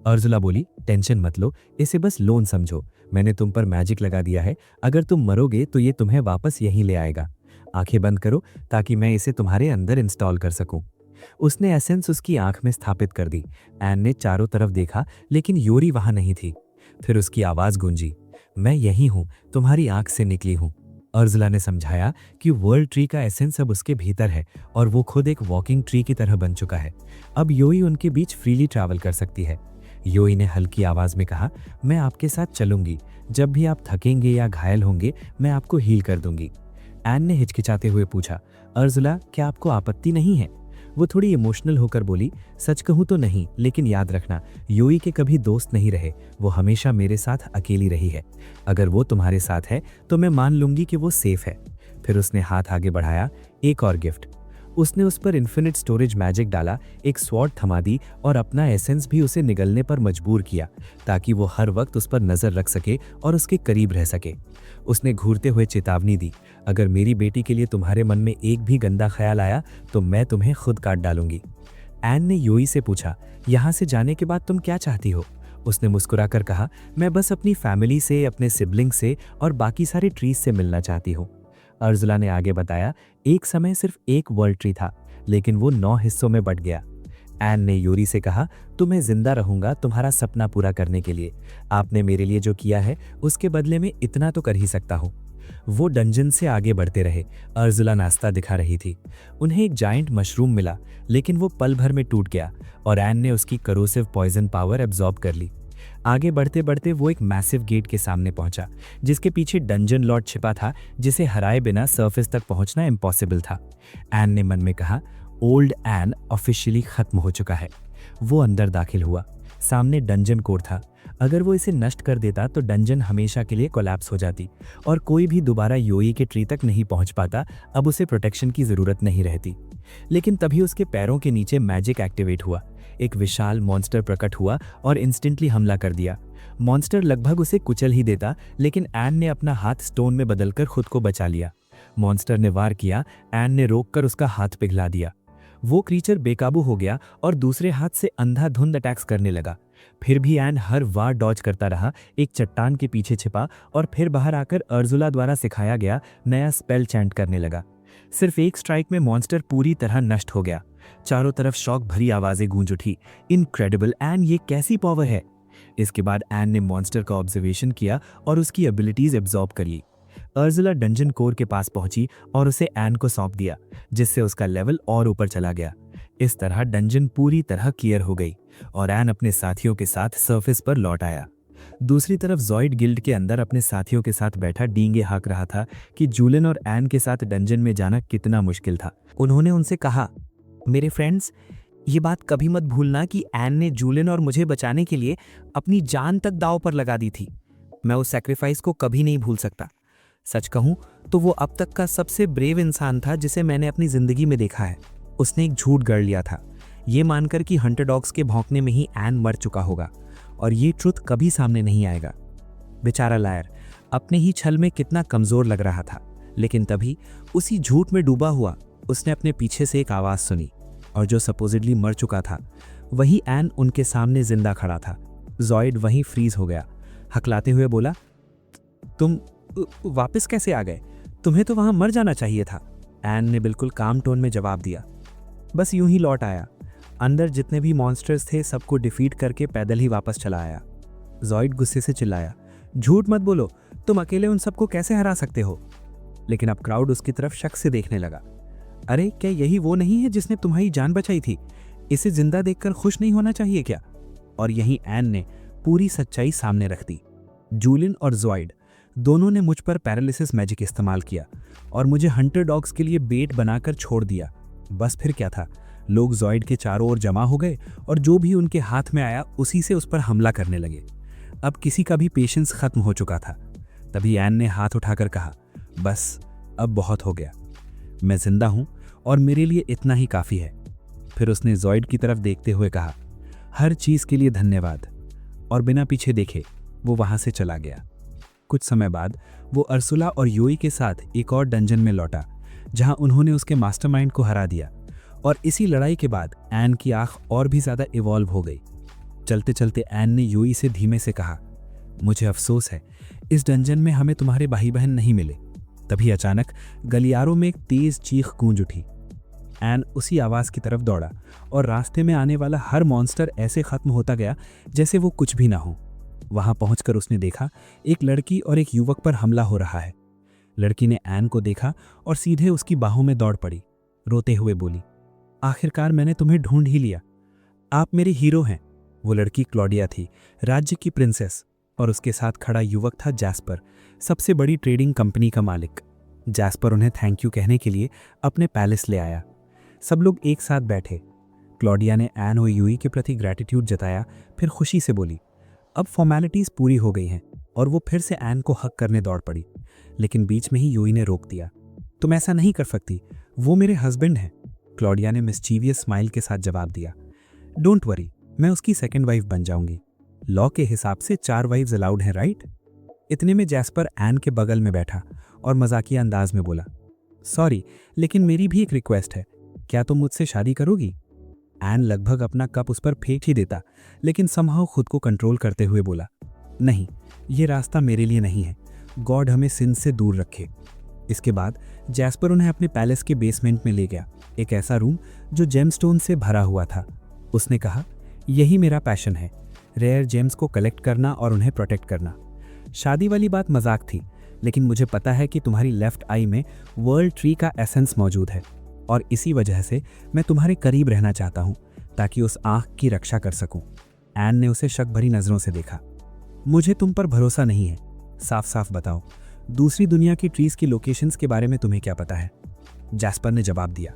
अर्जुला बोली, टेंशन मत लो, इसे बस लोन समझो। मैंने तुम पर मैजिक लगा दिया है, अगर तुम मरोगे तो ये तुम्हें वापस यहीं ले आएगा। आंखें बंद करो ताकि मैं इसे तुम्हारे अंदर इंस्टॉल कर सकूं। उसने एसेंस उसकी आंख में स्थापित कर दी। एन ने चारों तरफ देखा, लेकिन योरी वहां नहीं थी। फिर उसकी आवाज गूंजी, मैं यही हूं, तुम्हारी आंख से निकली हूं। अर्जुला ने समझाया कि वर्ल्ड ट्री का एसेंस अब उसके भीतर है और वो खुद एक वॉकिंग ट्री की तरह बन चुका है। अब योई उनके बीच फ्रीली ट्रैवल कर सकती है। योई ने हल्की आवाज में कहा, मैं आपके साथ चलूंगी, जब भी आप थकेंगे या घायल होंगे मैं आपको हील कर दूंगी। एन ने हिचकिचाते हुए पूछा, अर्जुला क्या आपको आपत्ति नहीं है? वो थोड़ी इमोशनल होकर बोली, सच कहूं तो नहीं, लेकिन याद रखना योई के कभी दोस्त नहीं रहे, वो हमेशा मेरे साथ अकेली रही है। अगर वो तुम्हारे साथ है तो मैं मान लूंगी कि वो सेफ है। फिर उसने हाथ आगे बढ़ाया, एक और गिफ्ट। उसने उस पर इन्फिनिट स्टोरेज मैजिक डाला, एक स्वॉर्ड थमा दी और अपना एसेंस भी उसे निगलने पर मजबूर किया, ताकि वो हर वक्त उस पर नजर रख सके और उसके करीब रह सके। उसने घूरते हुए चेतावनी दी, अगर मेरी बेटी के लिए तुम्हारे मन में एक भी गंदा ख्याल आया तो मैं तुम्हें खुद काट डालूंगी। एन ने योई से पूछा, यहाँ से जाने के बाद तुम क्या चाहती हो? उसने मुस्कुराकर कहा, मैं बस अपनी फैमिली से, अपने सिबलिंग से और बाकी सारे ट्रीज से मिलना चाहती हूँ। अर्जुला ने आगे बताया, एक समय सिर्फ एक वर्ल्ड ट्री था, लेकिन वो 9 हिस्सों में बट गया। एन ने योरी से कहा, तुम्हें जिंदा रहूंगा तुम्हारा सपना पूरा करने के लिए। आपने मेरे लिए जो किया है उसके बदले में इतना तो कर ही सकता हूँ। वो डंजन से आगे बढ़ते रहे। अर्जुला नाश्ता दिखा रही थी। उन्हें एक जायंट मशरूम मिला, लेकिन वो पल भर में टूट गया और एन ने उसकी करोसिव पॉइजन पावर एब्जॉर्ब कर ली। आगे बढ़ते बढ़ते वो एक मैसिव गेट के सामने पहुंचा, जिसके पीछे डंजन लॉर्ड छिपा था, जिसे हराए बिना सरफेस तक पहुंचना इम्पॉसिबल था। एन ने मन में कहा, ओल्ड एन ऑफिशियली खत्म हो चुका है। वो अंदर दाखिल हुआ। सामने डंजन कोड था। अगर वो इसे नष्ट कर देता तो डंजन हमेशा के लिए कोलैप्स हो जाती और कोई भी दोबारा योई के ट्री तक नहीं पहुंच पाता। अब उसे प्रोटेक्शन की जरूरत नहीं रहती। लेकिन तभी उसके पैरों के नीचे मैजिक एक्टिवेट हुआ। एक विशाल मॉन्स्टर प्रकट हुआ और इंस्टेंटली हमला कर दिया। मॉन्स्टर लगभग उसे कुचल ही देता, लेकिन एन ने अपना हाथ स्टोन में बदलकर खुद को बचा लिया। मॉन्स्टर ने वार किया। एन ने रोककर उसका हाथ पिघला दिया। वो क्रीचर बेकाबू हो गया और दूसरे हाथ से अंधाधुंध अटैक्स करने लगा। फिर भी एन हर वार डॉज करता रहा, एक चट्टान के पीछे छिपा और फिर बाहर आकर अर्जुला द्वारा सिखाया गया नया स्पेल चैंट करने लगा। सिर्फ एक स्ट्राइक में मॉन्स्टर पूरी तरह नष्ट हो गया। चारों तरफ शौक भरी आवाजें गूंज उठी, इनक्रेडिबल एन, ये कैसी पावर है? इसके बाद एन ने मॉन्स्टर का ऑब्जर्वेशन किया और उसकी एबिलिटीज एब्जॉर्ब कर ली। अर्जुला डंजन कोर के पास पहुंची और उसे एन को सौंप दिया, जिससे उसका लेवल और ऊपर चला गया। इस तरह डंजन पूरी तरह क्लियर हो गई और एन अपने साथियों के साथ सरफेस पर लौट आया। दूसरी तरफ जॉइड गिल्ड के अंदर अपने साथियों के साथ बैठा डींगे हाँक रहा था कि जूलियन और एन के साथ डंजन में जाना कितना मुश्किल था। उन्होंने उनसे कहा, मेरे फ्रेंड्स, ये बात कभी मत भूलना कि एन ने जूलियन और मुझे बचाने के लिए अपनी जान तक दांव पर लगा दी थी। मैं उस सैक्रिफाइस को कभी नहीं भूल सकता। सच कहूं तो वो अब तक का सबसे ब्रेव इंसान था जिसे मैंने अपनी जिंदगी में देखा है। उसने एक झूठ गढ़ लिया था, ये मानकर कि हंटर डॉग्स के भौंकने में ही एन मर चुका होगा और ये ट्रुथ कभी सामने नहीं आएगा। बेचारा लायर अपने ही छल में कितना कमजोर लग रहा था। लेकिन तभी उसी झूठ में डूबा हुआ उसने अपने पीछे से एक आवाज सुनी और जो सपोजिडली मर चुका था वही एन उनके सामने जिंदा खड़ा था। जॉइड वहीं फ्रीज हो गया, हकलाते हुए बोला, वापस कैसे आ गए? तुम्हें तो वहां मर जाना चाहिए था। एन ने बिल्कुल काम टोन में जवाब दिया। बस यूं ही लौट आया। अंदर जितने भी मॉन्स्टर्स थे सबको डिफीट करके पैदल ही वापस चला आया। जॉइड गुस्से से चिल्लाया, झूठ मत बोलो, तुम अकेले उन सबको कैसे हरा सकते हो? लेकिन अब क्राउड उसकी तरफ शक से देखने लगा। अरे क्या यही वो नहीं है जिसने तुम्हारी जान बचाई थी? इसे जिंदा देखकर खुश नहीं होना चाहिए क्या? और यहीं एन ने पूरी सच्चाई सामने रख दी। जूलिन और जॉइड दोनों ने मुझ पर पैरालिसिस मैजिक इस्तेमाल किया और मुझे हंटर डॉग्स के लिए बेट बनाकर छोड़ दिया। बस फिर क्या था, लोग जॉइड के चारों ओर जमा हो गए और जो भी उनके हाथ में आया उसी से उस पर हमला करने लगे। अब किसी का भी पेशेंस खत्म हो चुका था। तभी एन ने हाथ उठाकर कहा, बस अब बहुत हो गया, मैं जिंदा हूं और मेरे लिए इतना ही काफी है। फिर उसने जॉइड की तरफ देखते हुए कहा, हर चीज के लिए धन्यवाद, और बिना पीछे देखे वो वहां से चला गया। कुछ समय बाद वो अर्सुला और योई के साथ एक और डंजन में लौटा जहां उन्होंने उसके मास्टरमाइंड को हरा दिया। और इसी लड़ाई के बाद एन की आंख और भी ज्यादा इवॉल्व हो गई। चलते चलते एन ने योई से धीमे से कहा, मुझे अफसोस है, इस डंजन में हमें तुम्हारे भाई बहन नहीं मिले। तभी अचानक गलियारों में एक तेज चीख गूंज उठी। एन उसी आवाज की तरफ दौड़ा और रास्ते में आने वाला हर मॉन्स्टर ऐसे खत्म होता गया जैसे वो कुछ भी ना हो। वहां पहुंचकर उसने देखा एक लड़की और एक युवक पर हमला हो रहा है। लड़की ने एन को देखा और सीधे उसकी बाहों में दौड़ पड़ी। रोते हुए बोली, आखिरकार मैंने तुम्हें ढूंढ ही लिया, आप मेरे हीरो हैं। वो लड़की क्लॉडिया थी, राज्य की प्रिंसेस, और उसके साथ खड़ा युवक था जैस्पर, सबसे बड़ी ट्रेडिंग कंपनी का मालिक। जैस्पर उन्हें थैंक यू कहने के लिए अपने पैलेस ले आया। सब लोग एक साथ बैठे। क्लॉडिया ने एन और यूई के प्रति ग्रैटिट्यूड जताया, फिर खुशी से बोली, अब फॉर्मेलिटीज पूरी हो गई हैं, और वो फिर से एन को हक करने दौड़ पड़ी। लेकिन बीच में ही यूई ने रोक दिया, तुम ऐसा नहीं कर सकती, वो मेरे हस्बैंड हैं। क्लॉडिया ने मिस्चीवियस स्माइल के साथ जवाब दिया, डोंट वरी, मैं उसकी सेकंड वाइफ बन जाऊंगी। लॉ के हिसाब से 4 वाइफ्स अलाउड हैं, राइट? इतने में जैस्पर एन के बगल में बैठा और मजाकिया अंदाज में बोला, सॉरी, लेकिन मेरी भी एक रिक्वेस्ट है, क्या तुम मुझसे शादी करोगी? एन लगभग अपना कप उस पर फेंक ही देता, लेकिन समहाउ खुद को कंट्रोल करते हुए बोला, नहीं, ये रास्ता मेरे लिए नहीं है, गॉड हमें सिन से दूर रखे। इसके बाद जैस्पर उन्हें अपने पैलेस के बेसमेंट में ले गया, एक ऐसा रूम जो जेमस्टोन से भरा हुआ था। उसने कहा, यही मेरा पैशन है, रेयर जेम्स को कलेक्ट करना और उन्हें प्रोटेक्ट करना। शादी वाली बात मजाक थी, लेकिन मुझे पता है कि तुम्हारी लेफ्ट आई में वर्ल्ड ट्री का एसेंस मौजूद है, और इसी वजह से मैं तुम्हारे करीब रहना चाहता हूं ताकि उस आंख की रक्षा कर सकूं। एन ने उसे शक भरी नजरों से देखा। मुझे तुम पर भरोसा नहीं है, साफ साफ बताओ, दूसरी दुनिया की ट्रीज की लोकेशंस के बारे में तुम्हें क्या पता है? जैस्पर ने जवाब दिया,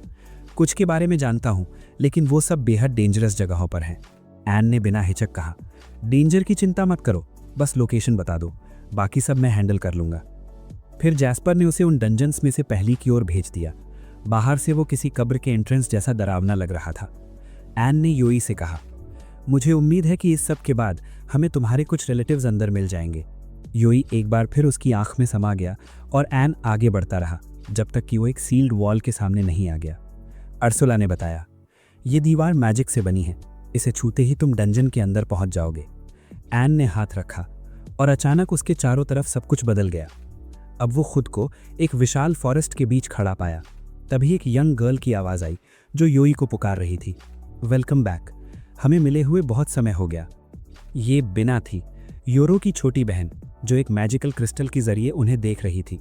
कुछ के बारे में जानता हूं, लेकिन वो सब बेहद डेंजरस जगहों पर हैं। एन ने बिना हिचक कहा, डेंजर की चिंता मत करो, बस लोकेशन बता दो, बाकी सब मैं हैंडल कर लूंगा। फिर जैस्पर ने उसे उन डंजन्स में से पहली की ओर भेज दिया। बाहर से वो किसी कब्र के एंट्रेंस जैसा डरावना लग रहा था। एन ने योई से कहा, मुझे उम्मीद है कि इस सब के बाद हमें तुम्हारे कुछ रिलेटिव्स अंदर मिल जाएंगे। योई एक बार फिर उसकी आंख में समा गया और एन आगे बढ़ता रहा जब तक कि वो एक सील्ड वॉल के सामने नहीं आ गया। अर्सुला ने बताया, ये दीवार मैजिक से बनी है, इसे छूते ही तुम डंजन के अंदर पहुंच जाओगे। एन ने हाथ रखा और अचानक उसके चारों तरफ सब कुछ बदल गया। अब वो खुद को एक विशाल फॉरेस्ट के बीच खड़ा पाया। तभी एक यंग गर्ल की आवाज आई जो योई को पुकार रही थी, वेलकम बैक, हमें मिले हुए बहुत समय हो गया। ये बिना थी, योरो की छोटी बहन, जो एक मैजिकल क्रिस्टल के जरिए उन्हें देख रही थी।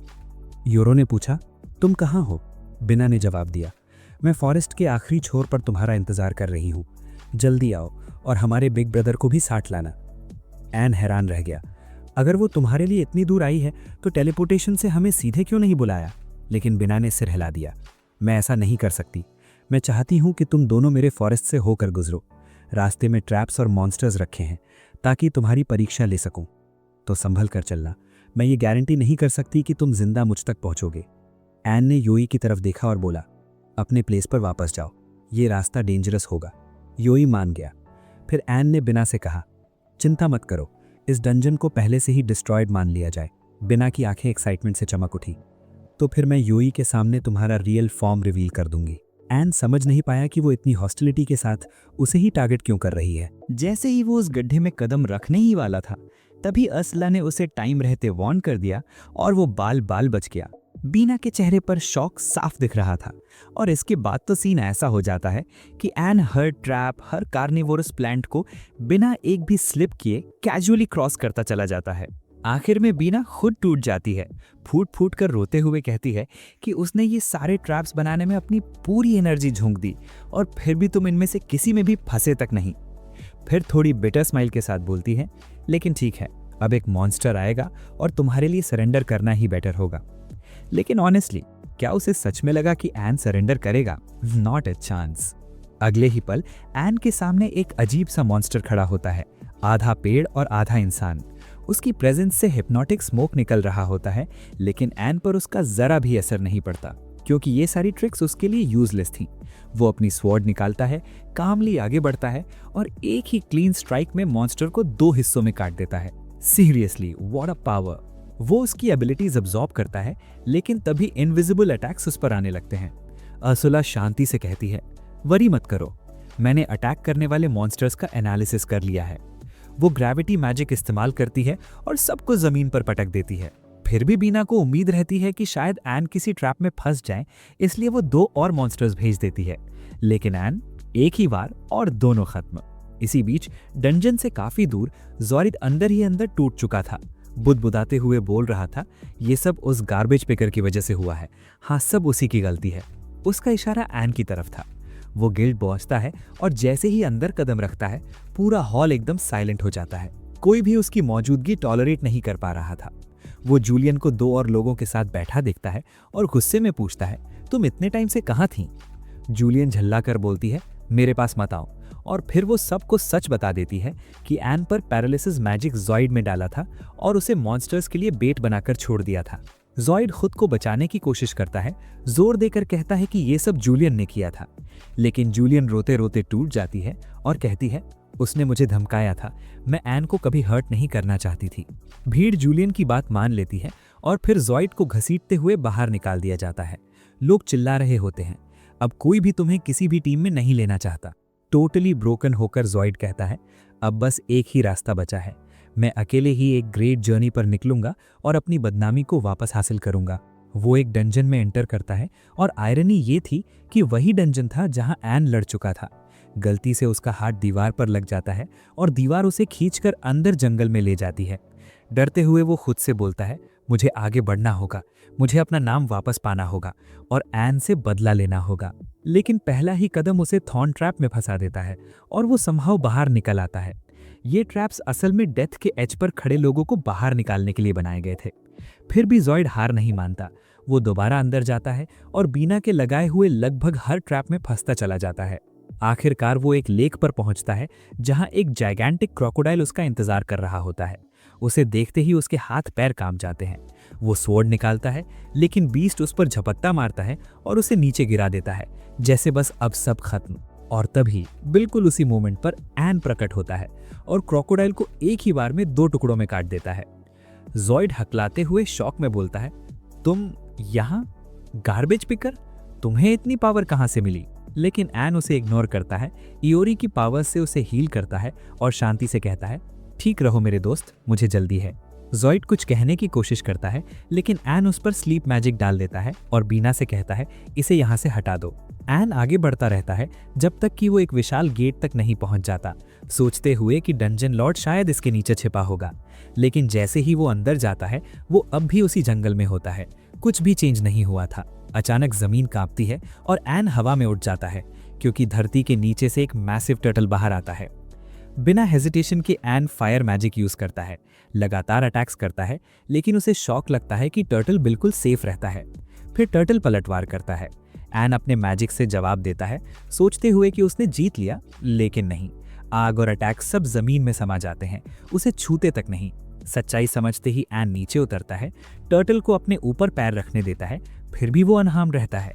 योरो ने पूछा, तुम कहाँ हो? बिना ने जवाब दिया, मैं फॉरेस्ट के आखिरी छोर पर तुम्हारा इंतजार कर रही हूँ, जल्दी आओ और हमारे बिग ब्रदर को भी साथ लाना। एन हैरान रह गया, अगर वो तुम्हारे लिए इतनी दूर आई है तो टेलीपोर्टेशन से हमें सीधे क्यों नहीं बुलाया? लेकिन बिना ने सिर हिला दिया, मैं ऐसा नहीं कर सकती, मैं चाहती हूँ कि तुम दोनों मेरे फॉरेस्ट से होकर गुजरो। रास्ते में ट्रैप्स और मॉन्स्टर्स रखे हैं ताकि तुम्हारी परीक्षा ले सकूं, तो संभल कर चलना, मैं ये गारंटी नहीं कर सकती कि तुम जिंदा मुझ तक पहुंचोगे। एन ने योई की तरफ देखा और बोला, अपने प्लेस पर वापस जाओ, ये रास्ता डेंजरस होगा। योई मान गया। फिर एन ने बिना से कहा, चिंता मत करो, इस डंजन को पहले से ही डिस्ट्रॉयड मान लिया जाए। बिना की आंखें एक्साइटमेंट से चमक उठी, तो फिर मैं योई के सामने तुम्हारा रियल फॉर्म रिवील कर दूंगी। एन समझ नहीं पाया कि वो इतनी हॉस्टिलिटी के साथ उसे ही टारगेट क्यों कर रही है। जैसे ही वो उस गड्ढे में कदम रखने ही वाला था तभी असला ने उसे टाइम रहते वार्न कर दिया और वो बाल बाल बच गया। बीना के चेहरे पर शॉक साफ दिख रहा था और इसके बाद तो सीन ऐसा हो जाता है कि एन हर ट्रैप, हर कार्निवोरस प्लांट को बिना एक भी स्लिप किए कैजुअली क्रॉस करता चला जाता है। आखिर में बीना खुद टूट जाती है, फूट फूट कर रोते हुए कहती है कि उसने ये सारे ट्रैप्स बनाने में अपनी पूरी एनर्जी झोंक दी और फिर भी तुम इनमें से किसी में भी फंसे तक नहीं। फिर थोड़ी बिटर स्माइल के साथ बोलती है, लेकिन ठीक है, अब एक मॉन्स्टर आएगा और तुम्हारे लिए सरेंडर करना ही बेटर होगा। लेकिन ऑनेस्टली क्या उसे सच में लगा कि एन सरेंडर करेगा? Not a chance. अगले ही पल एन के सामने एक अजीब सा मॉन्स्टर खड़ा होता है, आधा पेड़ और आधा इंसान। उसकी प्रेजेंस से हिप्नोटिक स्मोक निकल रहा होता है, लेकिन एन पर उसका जरा भी असर नहीं पड़ता क्योंकि ये सारी ट्रिक्स उसके लिए यूजलेस थी। वो अपनी स्वॉर्ड निकालता है, कामली आगे बढ़ता है और एक ही क्लीन स्ट्राइक में मॉन्स्टर को 2 हिस्सों में काट देता है। Seriously what a power. वो उसकी एबिलिटीज अब्सॉर्ब करता है, लेकिन तभी इनविजिबल अटैक्स उस पर आने लगते हैं। अर्सुला शांति से कहती है, वरी मत करो, मैंने अटैक करने वाले मॉन्स्टर्स का एनालिसिस कर लिया है। वो ग्रेविटी मैजिक इस्तेमाल करती है और सबको जमीन पर पटक देती है। फिर भी बीना को उम्मीद रहती है कि शायद एन किसी ट्रैप में फंस जाए, इसलिए वो 2 और मॉन्स्टर्स भेज देती है। लेकिन एन एक ही बार और दोनों खत्म। इसी बीच डंजन से काफी दूर ज़ॉइड अंदर ही अंदर टूट चुका था। बुदबुदाते हुए बोल रहा था, ये सब उस गार्बेज पिकर की वजह से हुआ है। हाँ, सब उसी की गलती है। उसका इशारा एन की तरफ था। वो गिल्ड पहुंचता है और जैसे ही अंदर कदम रखता है, पूरा हॉल एकदम साइलेंट हो जाता है। कोई भी उसकी मौजूदगी टॉलरेट नहीं कर पा रहा था। वो जूलियन को 2 और लोगों के साथ बैठा देखता है और गुस्से में पूछता है, तुम इतने टाइम से कहाँ थी? जूलियन झल्ला कर बोलती है, मेरे पास मत आओ। और फिर वो सबको सच बता देती है कि एन पर पैरालिसिस मैजिक ज़ॉइड में डाला था और उसे मॉन्स्टर्स के लिए बेट बनाकर छोड़ दिया था। ज़ॉइड खुद को बचाने की कोशिश करता है, जोर देकर कहता है कि ये सब जूलियन ने किया था। लेकिन जूलियन रोते रोते टूट जाती है और कहती है, उसने मुझे धमकाया था, मैं एन को कभी हर्ट नहीं करना चाहती थी। भीड़ जूलियन की बात मान लेती है और फिर ज़ॉइड को घसीटते हुए बाहर निकाल दिया जाता है। लोग चिल्ला रहे होते हैं, अब कोई भी तुम्हें किसी भी टीम में नहीं लेना चाहता। टोटली ब्रोकन होकर ज़ॉइड कहता है, अब बस एक ही रास्ता बचा है, मैं अकेले ही एक ग्रेट जर्नी पर निकलूंगा और अपनी बदनामी को वापस हासिल करूंगा। वो एक डंजन में एंटर करता है और आयरनी ये थी कि वही डंजन था जहां एन लड़ चुका था। गलती से उसका हाथ दीवार पर लग जाता है और दीवार उसे खींचकर अंदर जंगल में ले जाती है। डरते हुए वो खुद से बोलता है, मुझे आगे बढ़ना होगा, मुझे अपना नाम वापस पाना होगा और एन से बदला लेना होगा। लेकिन पहला ही कदम उसे थॉर्न ट्रैप में फंसा देता है और वो संभव बाहर निकल आता है। ये ट्रैप्स असल में डेथ के एज पर खड़े लोगों को बाहर निकालने के लिए बनाए गए थे। फिर भी ज़ॉइड हार नहीं मानता। वो दोबारा अंदर जाता है और बीना के लगाए हुए लगभग हर ट्रैप में फंसता चला जाता है। आखिरकार वो एक लेक पर पहुंचता है जहां एक जाइगेंटिक क्रोकोडाइल उसका इंतजार कर रहा होता है। उसे देखते ही उसके हाथ पैर कांप जाते हैं। वो स्वॉर्ड निकालता है, लेकिन बीस्ट उस पर झपकता मारता है और उसे नीचे गिरा देता है, जैसे बस अब सब खत्म। और तभी बिल्कुल उसी मोमेंट पर एन प्रकट होता है और क्रोकोडाइल को एक ही बार में 2 टुकड़ों में काट देता है। ज़ॉइड हकलाते हुए शॉक में बोलता है, तुम यहाँ? Garbage picker? तुम्हें इतनी पावर कहाँ से मिली? लेकिन एन उसे इग्नोर करता है, इयोरी की पावर से उसे हील करता है और शांति से कहता है, ठीक रहो मेरे दोस्त, मुझे जल्दी है। ज़ॉइड कुछ कहने की कोशिश करता है, लेकिन एन उस पर स्लीप मैजिक डाल देता है और बीना से कहता है, इसे यहाँ से हटा दो। एन आगे बढ़ता रहता है जब तक कि वो एक विशाल गेट तक नहीं पहुंच जाता, सोचते हुए कि डंजन लॉर्ड शायद इसके नीचे छिपा होगा। लेकिन जैसे ही वो अंदर जाता है, वो अब भी उसी जंगल में होता है। कुछ भी चेंज नहीं हुआ था। अचानक जमीन कांपती है और एन हवा में उड़ जाता है क्योंकि धरती के नीचे से एक मैसिव टर्टल बाहर आता है। बिना हेजिटेशन के एन फायर मैजिक यूज करता है, लगातार अटैक्स करता है, लेकिन उसे शॉक लगता है कि टर्टल बिल्कुल सेफ रहता है। फिर टर्टल पलटवार करता है। एन अपने मैजिक से जवाब देता है, सोचते हुए कि उसने जीत लिया, लेकिन नहीं। आग और अटैक सब जमीन में समा जाते हैं, उसे छूते तक नहीं। सच्चाई समझते ही एन नीचे उतरता है, टर्टल को अपने ऊपर पैर रखने देता है, फिर भी वो अनहार्म रहता है।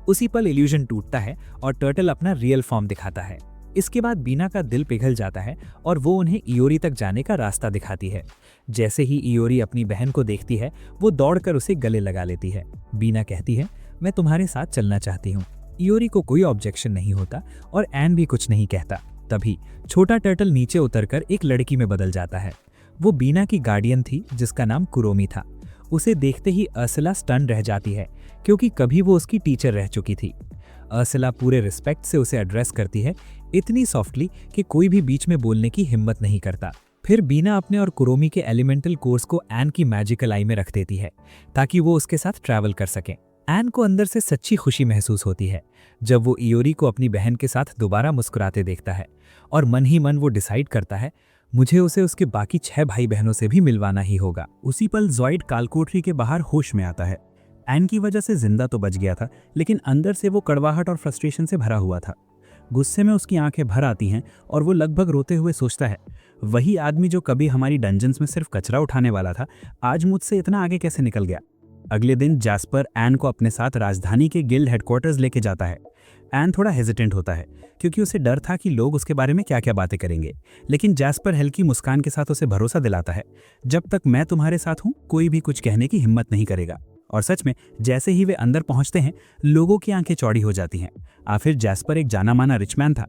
उसी पल इल्यूजन टूटता है और टर्टल अपना रियल फॉर्म दिखाता है। इसके बाद बीना का दिल पिघल जाता है और वो उन्हें इयोरी तक जाने का रास्ता दिखाती है। जैसे ही इयोरी अपनी बहन को देखती है, वो दौड़कर उसे गले लगा लेती है। बीना कहती है, मैं तुम्हारे साथ चलना चाहती हूँ। इयोरी को कोई ऑब्जेक्शन नहीं होता और एन भी कुछ नहीं कहता। तभी छोटा टर्टल नीचे उतरकर एक लड़की में बदल जाता है। वो बीना की गार्डियन थी जिसका नाम कुरोमी था। उसे देखते ही अर्सला स्टन रह जाती है क्योंकि कभी वो उसकी टीचर रह चुकी थी। अर्सला पूरे रिस्पेक्ट से उसे एड्रेस करती है, इतनी सॉफ्टली कि कोई भी बीच में बोलने की हिम्मत नहीं करता। फिर बीना अपने और कुरोमी के एलिमेंटल कोर्स को एन की मैजिकल आई में रख देती है ताकि वो उसके साथ ट्रैवल कर सके। एन को अंदर से सच्ची खुशी महसूस होती है जब वो इयोरी को अपनी बहन के साथ दोबारा मुस्कुराते देखता है, और मन ही मन वो डिसाइड करता है मुझे उसे उसके बाकी 6 भाई बहनों से भी मिलवाना ही होगा। उसी पल जॉइड कालकोठरी के बाहर होश में आता है। एन की वजह से जिंदा तो बच गया था, लेकिन अंदर से वो कड़वाहट और फ्रस्ट्रेशन से भरा हुआ था। गुस्से में उसकी आंखें भर आती हैं और वो लगभग रोते हुए सोचता है, वही आदमी जो कभी हमारी डंजन्स में सिर्फ कचरा उठाने वाला था, आज मुझसे इतना आगे कैसे निकल गया। अगले दिन जैस्पर एन को अपने साथ राजधानी के गिल्ड हेडक्वार्टर्स लेके जाता है। एन थोड़ा हेजिटेंट होता है क्योंकि उसे डर था कि लोग उसके बारे में क्या क्या बातें करेंगे, लेकिन जैस्पर हल्की मुस्कान के साथ उसे भरोसा दिलाता है, जब तक मैं तुम्हारे साथ हूँ कोई भी कुछ कहने की हिम्मत नहीं करेगा। और सच में जैसे ही वे अंदर पहुंचते हैं, लोगों की आंखें चौड़ी हो जाती हैं। आखिर जैस्पर एक जाना माना रिचमैन था।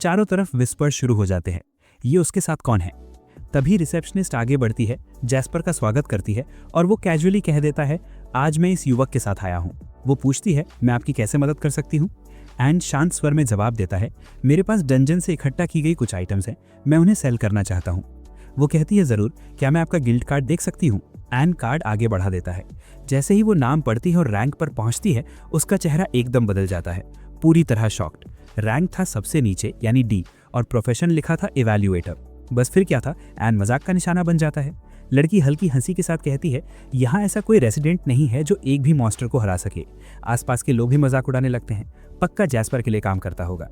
चारों तरफ विस्पर शुरू हो जाते हैं, ये उसके साथ कौन है। तभी रिसेप्शनिस्ट आगे बढ़ती है, जैस्पर का स्वागत करती है और वो कैजुअली कह देता है, आज मैं इस युवक के साथ आया हूँ। वो पूछती है, मैं आपकी कैसे मदद कर सकती हूँ। एन शांत स्वर में जवाब देता है, मेरे पास डंजन से इकट्ठा की गई कुछ आइटम्स हैं, मैं उन्हें सेल करना चाहता हूँ। वो कहती है, जरूर, क्या मैं आपका गिल्ड कार्ड देख सकती हूँ। एन कार्ड आगे बढ़ा देता है। जैसे ही वो नाम पढ़ती है और रैंक पर पहुंचती है, उसका चेहरा एकदम बदल जाता है, पूरी तरह शॉक्ड। रैंक था सबसे नीचे यानी डी, और प्रोफेशन लिखा था इवैल्यूएटर। बस फिर क्या था, एन मजाक का निशाना बन जाता है। लड़की हल्की हंसी के साथ कहती है, यहाँ ऐसा कोई रेसिडेंट नहीं है जो एक भी मॉन्स्टर को हरा सके। आसपास के लोग भी मजाक उड़ाने लगते हैं, पक्का जैस्पर के लिए काम करता होगा।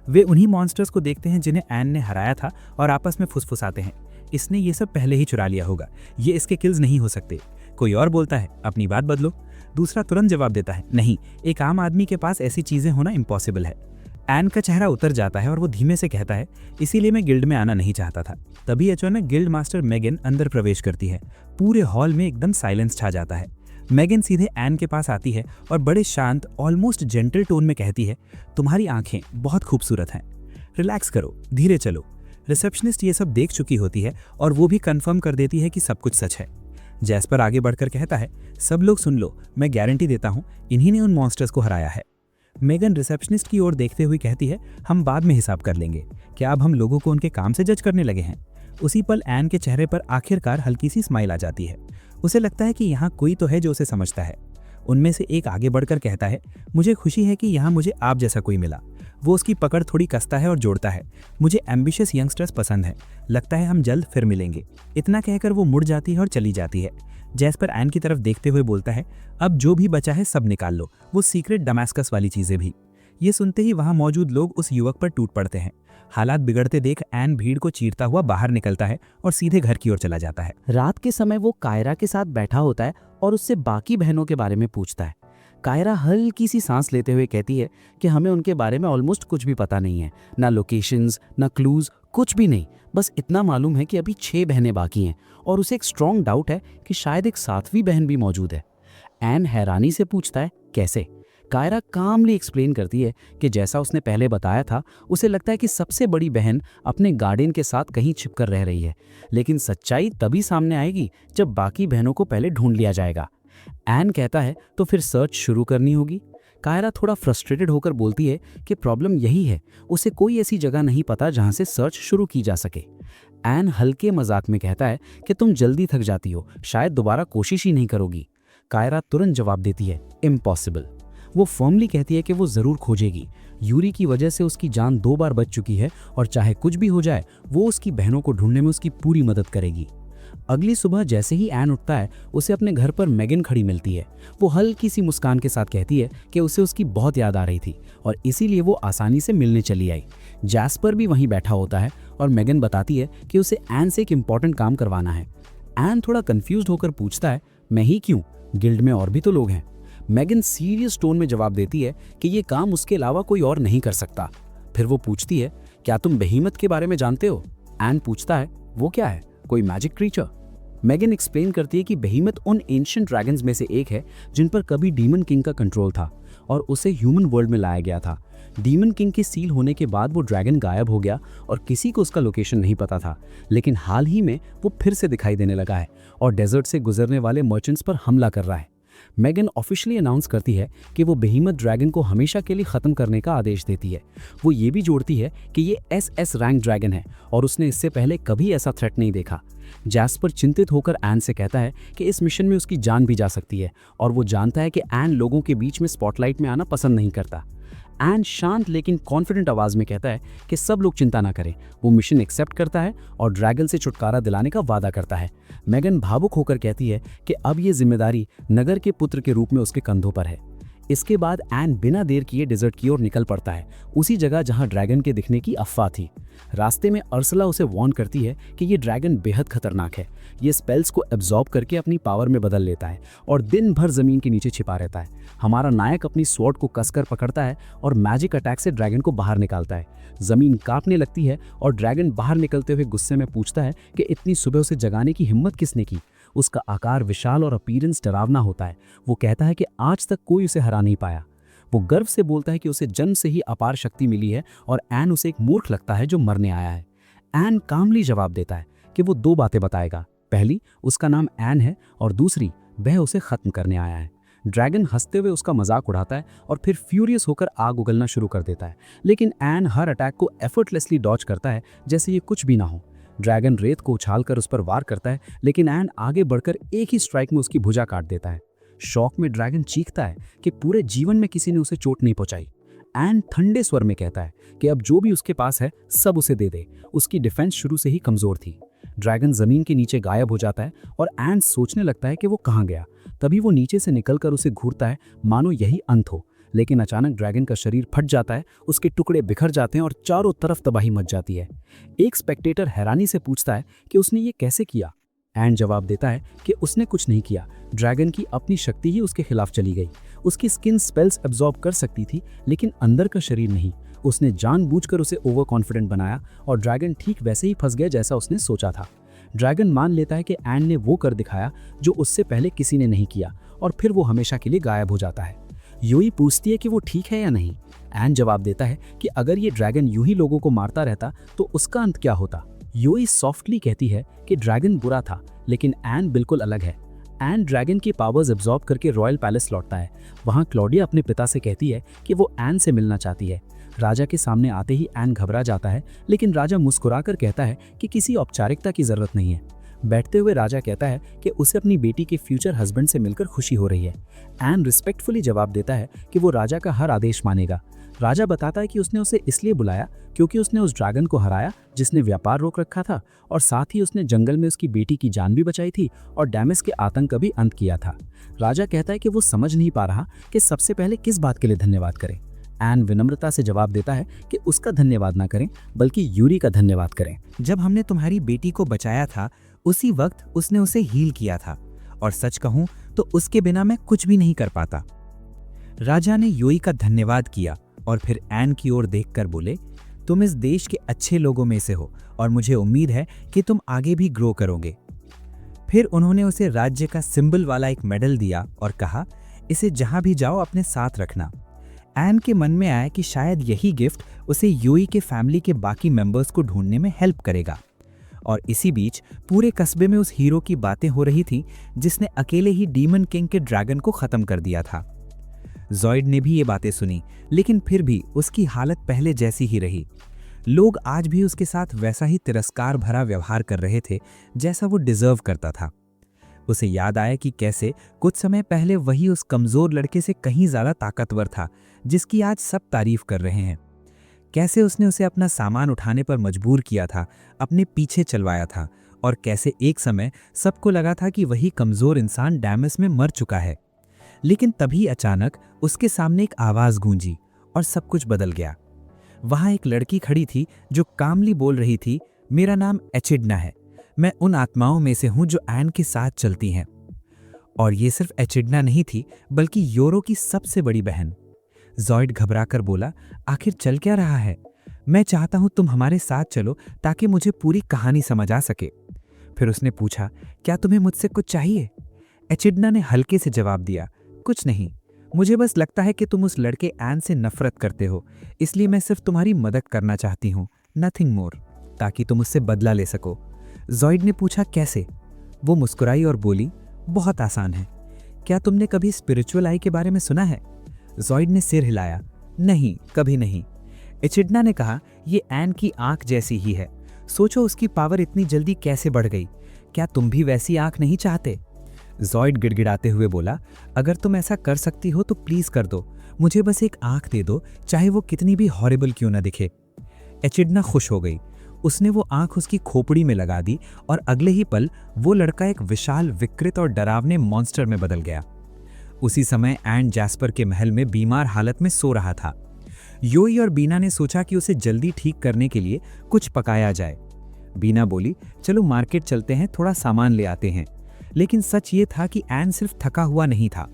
वे उन्हीं मॉन्स्टर्स को देखते हैं जिन्हें एन ने हराया था और आपस में फुसफुसाते हैं, इसने ये सब पहले ही चुरा लिया होगा, ये इसके किल्स नहीं हो सकते। कोई और बोलता है, अपनी बात बदलो। दूसरा तुरंत जवाब देता है, नहीं, एक आम आदमी के पास ऐसी चीजें होना इम्पॉसिबल है। एन का चेहरा उतर जाता है और वो धीमे से कहता है, इसीलिए मैं गिल्ड में आना नहीं चाहता था। तभी अचानक गिल्ड मास्टर मेगन अंदर प्रवेश करती है। पूरे हॉल में एकदम साइलेंस छा जाता है। मेगन सीधे एन के पास आती है और बड़े शांत, ऑलमोस्ट जेंटल टोन में कहती है, तुम्हारी आंखें बहुत खूबसूरत हैं, रिलैक्स करो, धीरे चलो। रिसेप्शनिस्ट ये सब देख चुकी होती है और वो भी कंफर्म कर देती है कि सब कुछ सच है। जैस्पर आगे बढ़कर कहता है, सब लोग सुन लो, मैं गारंटी देता हूँ इन्हीं ने उन मॉन्स्टर्स को हराया है। मेगन रिसेप्शनिस्ट की ओर देखते हुए कहती है, हम बाद में हिसाब कर लेंगे, क्या अब हम लोगों को उनके काम से जज करने लगे हैं। उसी पल एन के चेहरे पर आखिरकार हल्की सी स्माइल आ जाती है। उसे लगता है कि यहाँ कोई तो है जो उसे समझता है। उनमें से एक आगे बढ़कर कहता है, मुझे खुशी है कि यहाँ मुझे आप जैसा कोई मिला। वो उसकी पकड़ थोड़ी कसता है और जोड़ता है, मुझे एम्बिशियस यंगस्टर्स पसंद है, लगता है हम जल्द फिर मिलेंगे। इतना कहकर वो मुड़ जाती है और चली जाती है। जैस्पर एन की तरफ देखते हुए बोलता है, अब जो भी बचा है सब निकाल लो, वो सीक्रेट डमास्कस वाली चीजें भी। ये सुनते ही वहां मौजूद लोग उस युवक पर टूट पड़ते हैं। हालात बिगड़ते देख एन भीड़ को चीरता हुआ बाहर निकलता है और सीधे घर की ओर चला जाता है। रात के समय वो कायरा के साथ बैठा होता है और उससे बाकी बहनों के बारे में पूछता है। कायरा हल्की सी सांस लेते हुए कहती है कि हमें उनके बारे में ऑलमोस्ट कुछ भी पता नहीं है, ना लोकेशंस, ना क्लूज, कुछ भी नहीं। बस इतना मालूम है कि अभी 6 बहनें बाकी हैं और उसे एक स्ट्रॉन्ग डाउट है कि शायद एक 7वीं बहन भी मौजूद है। एन हैरानी से पूछता है, कैसे? कायरा कामली एक्सप्लेन करती है कि जैसा उसने पहले बताया था, उसे लगता है कि सबसे बड़ी बहन अपने गार्डियन के साथ कहीं छिपकर रह रही है, लेकिन सच्चाई तभी सामने आएगी जब बाकी बहनों को पहले ढूंढ लिया जाएगा। एन कहता है, तो फिर सर्च शुरू करनी होगी। कायरा थोड़ा फ्रस्ट्रेटेड होकर बोलती है कि प्रॉब्लम यही है, उसे कोई ऐसी जगह नहीं पता जहां से सर्च शुरू की जा सके। एन हल्के मजाक में कहता है कि तुम जल्दी थक जाती हो, शायद दोबारा कोशिश ही नहीं करोगी। कायरा तुरंत जवाब देती है, इम्पॉसिबल। वो फर्मली कहती है कि वो जरूर खोजेगी। यूरी की वजह से उसकी जान 2 बार बच चुकी है और चाहे कुछ भी हो जाए, वो उसकी बहनों को ढूंढने में उसकी पूरी मदद करेगी। अगली सुबह जैसे ही एन उठता है, उसे अपने घर पर मेगन खड़ी मिलती है। वो हल्की सी मुस्कान के साथ कहती है कि उसे उसकी बहुत याद आ रही थी और इसीलिए वो आसानी से मिलने चली आई। जैस्पर भी वहीं बैठा होता है और मेगन बताती है कि उसे एन से एक इम्पॉर्टेंट काम करवाना है। एन थोड़ा कंफ्यूज होकर पूछता है, मैं ही क्यों? गिल्ड में और भी तो लोग हैं। मेगन सीरियस टोन में जवाब देती है कि ये काम उसके अलावा कोई और नहीं कर सकता। फिर वो पूछती है, क्या तुम बेहीमत के बारे में जानते हो? एन पूछता है, वो क्या है, कोई मैजिक क्रीचर? मेगन एक्सप्लेन करती है कि बेहीमत उन एंशिएंट ड्रैगन्स में से एक है जिन पर कभी डीमन किंग का कंट्रोल था और उसे ह्यूमन वर्ल्ड में लाया गया था। डीमन किंग के सील होने के बाद वो ड्रैगन गायब हो गया और किसी को उसका लोकेशन नहीं पता था, लेकिन हाल ही में वो फिर से दिखाई देने लगा है और डेजर्ट से गुजरने वाले मर्चेंट्स पर हमला कर रहा है। मेगन ऑफिशियली अनाउंस करती है कि वो बेहीमथ ड्रैगन को हमेशा के लिए ख़त्म करने का आदेश देती है। वो ये भी जोड़ती है कि ये SS रैंक ड्रैगन है और उसने इससे पहले कभी ऐसा थ्रेट नहीं देखा। जैस्पर चिंतित होकर एन से कहता है कि इस मिशन में उसकी जान भी जा सकती है और वो जानता है कि एन लोगों के बीच में स्पॉटलाइट में आना पसंद नहीं करता। एन शांत लेकिन कॉन्फिडेंट आवाज़ में कहता है कि सब लोग चिंता ना करें। वो मिशन एक्सेप्ट करता है और ड्रैगन से छुटकारा दिलाने का वादा करता है। मेगन भावुक होकर कहती है कि अब ये जिम्मेदारी नगर के पुत्र के रूप में उसके कंधों पर है। इसके बाद एन बिना देर किए डिजर्ट की ओर निकल पड़ता है, उसी जगह जहां ड्रैगन के दिखने की अफवाह थी। रास्ते में अर्सला उसे वार्न करती है कि ये ड्रैगन बेहद खतरनाक है। ये स्पेल्स को एब्जॉर्ब करके अपनी पावर में बदल लेता है और दिन भर जमीन के नीचे छिपा रहता है। हमारा नायक अपनी स्वॉर्ड को कसकर पकड़ता है और मैजिक अटैक से ड्रैगन को बाहर निकालता है। जमीन कांपने लगती है और ड्रैगन बाहर निकलते हुए गुस्से में पूछता है कि इतनी सुबह उसे जगाने की हिम्मत किसने की। उसका आकार विशाल और अपीयरेंस डरावना होता है। वो कहता है कि आज तक कोई उसे हरा नहीं पाया। वो गर्व से बोलता है कि उसे जन्म से ही अपार शक्ति मिली है और एन उसे एक मूर्ख लगता है जो मरने आया है। एन कामली जवाब देता है कि वो 2 बातें बताएगा। पहली, उसका नाम एन है और दूसरी, वह उसे खत्म करने आया है। ड्रैगन हंसते हुए उसका मजाक उड़ाता है और फिर फ्यूरियस होकर आग उगलना शुरू कर देता है, लेकिन एन हर अटैक को एफर्टलेसली डॉज करता है जैसे ये कुछ भी ना हो। ड्रैगन रेत को उछालकर उस पर वार करता है, लेकिन एन आगे बढ़कर एक ही स्ट्राइक में उसकी भुजा काट देता है। शौक में ड्रैगन चीखता है कि पूरे जीवन में किसी ने उसे चोट नहीं पहुंचाई। एन ठंडे स्वर में कहता है कि अब जो भी उसके पास है सब उसे दे दे। उसकी डिफेंस शुरू से ही कमजोर थी। ड्रैगन जमीन के नीचे गायब हो जाता है और एन सोचने लगता है कि वो कहाँ गया। तभी वो नीचे से निकलकर उसे घूरता है, मानो यही अंत हो। लेकिन अचानक ड्रैगन का शरीर फट जाता है, उसके टुकड़े बिखर जाते हैं और चारों तरफ तबाही मच जाती है। एक स्पेक्टेटर हैरानी से पूछता है कि उसने ये कैसे किया। एन जवाब देता है कि उसने कुछ नहीं किया, ड्रैगन की अपनी शक्ति ही उसके खिलाफ चली गई। उसकी स्किन स्पेल्स एब्जॉर्ब कर सकती थी, लेकिन अंदर का शरीर नहीं। उसने जानबूझकर उसे ओवर कॉन्फिडेंट बनाया और ड्रैगन ठीक वैसे ही फंस गया जैसा उसने सोचा था। ड्रैगन मान लेता है कि एन ने वो कर दिखाया जो उससे पहले किसी ने नहीं किया और फिर वो हमेशा के लिए गायब हो जाता है। यूई पूछती है कि वो ठीक है या नहीं। एन जवाब देता है कि अगर ये ड्रैगन यूं ही लोगों को मारता रहता तो उसका अंत क्या होता। यूई सॉफ्टली कहती है कि ड्रैगन बुरा था, लेकिन एन बिल्कुल अलग है। एन ड्रैगन की पावर्स एब्जॉर्ब करके रॉयल पैलेस लौटता है। वहाँ क्लॉडिया अपने पिता से कहती है कि वो एन से मिलना चाहती है। राजा के सामने आते ही एन घबरा जाता है, लेकिन राजा मुस्कुराकर कहता है कि किसी औपचारिकता की जरूरत नहीं है। बैठते हुए राजा कहता है कि उसे अपनी बेटी के फ्यूचर हस्बैंड से मिलकर खुशी हो रही है। एन रिस्पेक्टफुली जवाब देता है कि वो राजा का हर आदेश मानेगा। राजा बताता है कि उसने उसे इसलिए बुलाया क्योंकि उसने उस ड्रैगन को हराया जिसने व्यापार रोक रखा था, और साथ ही उसने जंगल में उसकी बेटी की जान भी बचाई थी और डैमेस के आतंक का भी अंत किया था। राजा कहता है कि वो समझ नहीं पा रहा कि सबसे पहले किस बात के लिए धन्यवाद करें। एन विनम्रता से जवाब देता है कि उसका धन्यवाद ना करें, बल्कि यूरी का धन्यवाद करें। जब हमने तुम्हारी बेटी को बचाया था उसी वक्त उसने उसे हील किया था, और सच कहूं तो उसके बिना मैं कुछ भी नहीं कर पाता। राजा ने यूई का धन्यवाद किया और फिर एन की ओर देखकर बोले, तुम इस देश के अच्छे लोगों में से हो और मुझे उम्मीद है कि तुम आगे भी ग्रो करोगे। फिर उन्होंने उसे राज्य का सिंबल वाला एक मेडल दिया और कहा, इसे जहां भी जाओ अपने साथ रखना। एन के मन में आया कि शायद यही गिफ्ट उसे यूई के फैमिली के बाकी मेंबर्स को ढूंढने में हेल्प करेगा। और इसी बीच पूरे कस्बे में उस हीरो की बातें हो रही थी जिसने अकेले ही डीमन किंग के ड्रैगन को खत्म कर दिया था। जॉइड ने भी ये बातें सुनी, लेकिन फिर भी उसकी हालत पहले जैसी ही रही। लोग आज भी उसके साथ वैसा ही तिरस्कार भरा व्यवहार कर रहे थे जैसा वो डिजर्व करता था। उसे याद आया कि कैसे कुछ समय पहले वही उस कमजोर लड़के से कहीं ज्यादा ताकतवर था जिसकी आज सब तारीफ कर रहे हैं। कैसे उसने उसे अपना सामान उठाने पर मजबूर किया था, अपने पीछे चलवाया था, और कैसे एक समय सबको लगा था कि वही कमजोर इंसान डैमस में मर चुका है। लेकिन तभी अचानक उसके सामने एक आवाज गूंजी और सब कुछ बदल गया। वहां एक लड़की खड़ी थी जो कामली बोल रही थी, मेरा नाम एचिडना है, मैं उन आत्माओं में से हूं जो एन के साथ चलती हैं। और ये सिर्फ एचिडना नहीं थी, बल्कि योरो की सबसे बड़ी बहन। जॉइड घबराकर बोला, आखिर चल क्या रहा है? मैं चाहता हूं तुम हमारे साथ चलो ताकि मुझे पूरी कहानी समझ आ सके। फिर उसने पूछा, क्या तुम्हें मुझसे कुछ चाहिए? एचिडना ने हल्के से जवाब दिया, कुछ नहीं, मुझे बस लगता है कि तुम उस लड़के एन से नफरत करते हो, इसलिए मैं सिर्फ तुम्हारी मदद करना चाहती हूँ, नथिंग मोर, ताकि तुम उससे बदला ले सको। जॉइड ने पूछा, कैसे? वो मुस्कुराई और बोली, बहुत आसान है। क्या तुमने कभी स्पिरिचुअल आई के बारे में सुना है? जॉइड ने सिर हिलाया, नहीं, कभी नहीं। एचिडना ने कहा, ये एन की आंख जैसी ही है। सोचो उसकी पावर इतनी जल्दी कैसे बढ़ गई। क्या तुम भी वैसी आंख नहीं चाहते? जॉइड गिड़गिड़ाते हुए बोला, अगर तुम ऐसा कर सकती हो तो प्लीज कर दो। मुझे बस एक आंख दे दो, चाहे वो कितनी भी हॉरिबल क्यों ना दिखे। एचिडना खुश हो गई। उसने वो आंख उसकी खोपड़ी में लगा दी और अगले ही पल वो लड़का एक विशाल, विकृत और डरावने मॉन्स्टर में बदल गया। उसी समय एन जैस्पर के महल में बीमार हालत में सो रहा था। योई और बीना ने सोचा कि उसे जल्दी ठीक करने के लिए कुछ पकाया जाए। बीना बोली, चलो मार्केट चलते हैं, थोड़ा सामान ले आते हैं। लेकिन सच ये था कि एन सिर्फ थका हुआ नहीं था,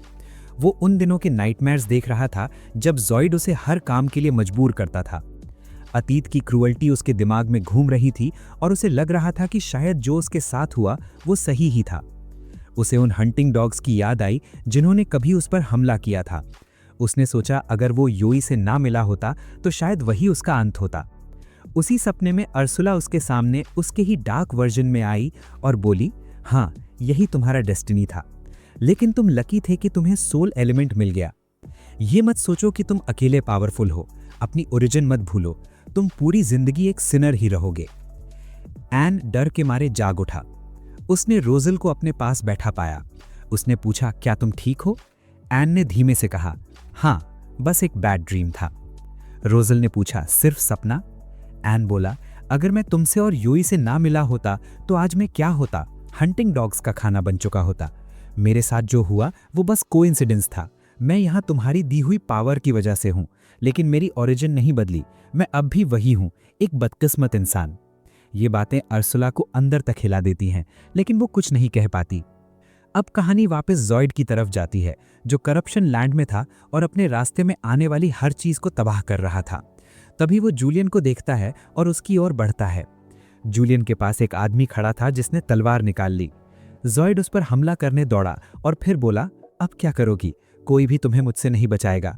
वो उन दिनों के नाइटमेयर्स देख रहा था जब जॉइड उसे हर काम के लिए मजबूर करता था। अतीत की क्रूअल्टी उसके दिमाग में घूम रही थी और उसे लग रहा था कि शायद जो उसके साथ हुआ वो सही ही था। उसे उन हंटिंग डॉग्स की याद आई जिन्होंने कभी उस पर हमला किया था। उसने सोचा अगर वो योई से ना मिला होता तो शायद वही उसका अंत होता। उसी सपने में अर्सुला उसके सामने उसके ही डार्क वर्जन में आई और बोली, हाँ, यही तुम्हारा डेस्टिनी था, लेकिन तुम लकी थे कि तुम्हें सोल एलिमेंट मिल गया। ये मत सोचो कि तुम अकेले पावरफुल हो, अपनी ओरिजिन मत भूलो, तुम पूरी जिंदगी एक सिनर ही रहोगे। एन डर के मारे जाग उठा। उसने रोजल को अपने पास बैठा पाया। उसने पूछा, क्या तुम ठीक हो? एन ने धीमे से कहा, हाँ, बस एक बैड ड्रीम था। रोजल ने पूछा, सिर्फ सपना? एन बोला, अगर मैं तुमसे और योई से ना मिला होता तो आज मैं क्या होता? हंटिंग डॉग्स का खाना बन चुका होता। मेरे साथ जो हुआ वो बस कोइंसिडेंस था। मैं यहाँ तुम्हारी दी हुई पावर की वजह से हूँ, लेकिन मेरी ओरिजिन नहीं बदली। मैं अब भी वही हूँ, एक बदकिस्मत इंसान। ये बातें अर्सुला को अंदर तक हिला देती हैं, लेकिन वो कुछ नहीं कह पाती। अब कहानी वापस जॉइड की तरफ जाती है, जो करप्शन लैंड में था और अपने रास्ते में आने वाली हर चीज को तबाह कर रहा था। तभी वो जूलियन को देखता है और उसकी ओर बढ़ता है। जूलियन के पास एक आदमी खड़ा था जिसने तलवार निकाल ली। जॉइड उस पर हमला करने दौड़ा और फिर बोला, अब क्या करोगी? कोई भी तुम्हें मुझसे नहीं बचाएगा।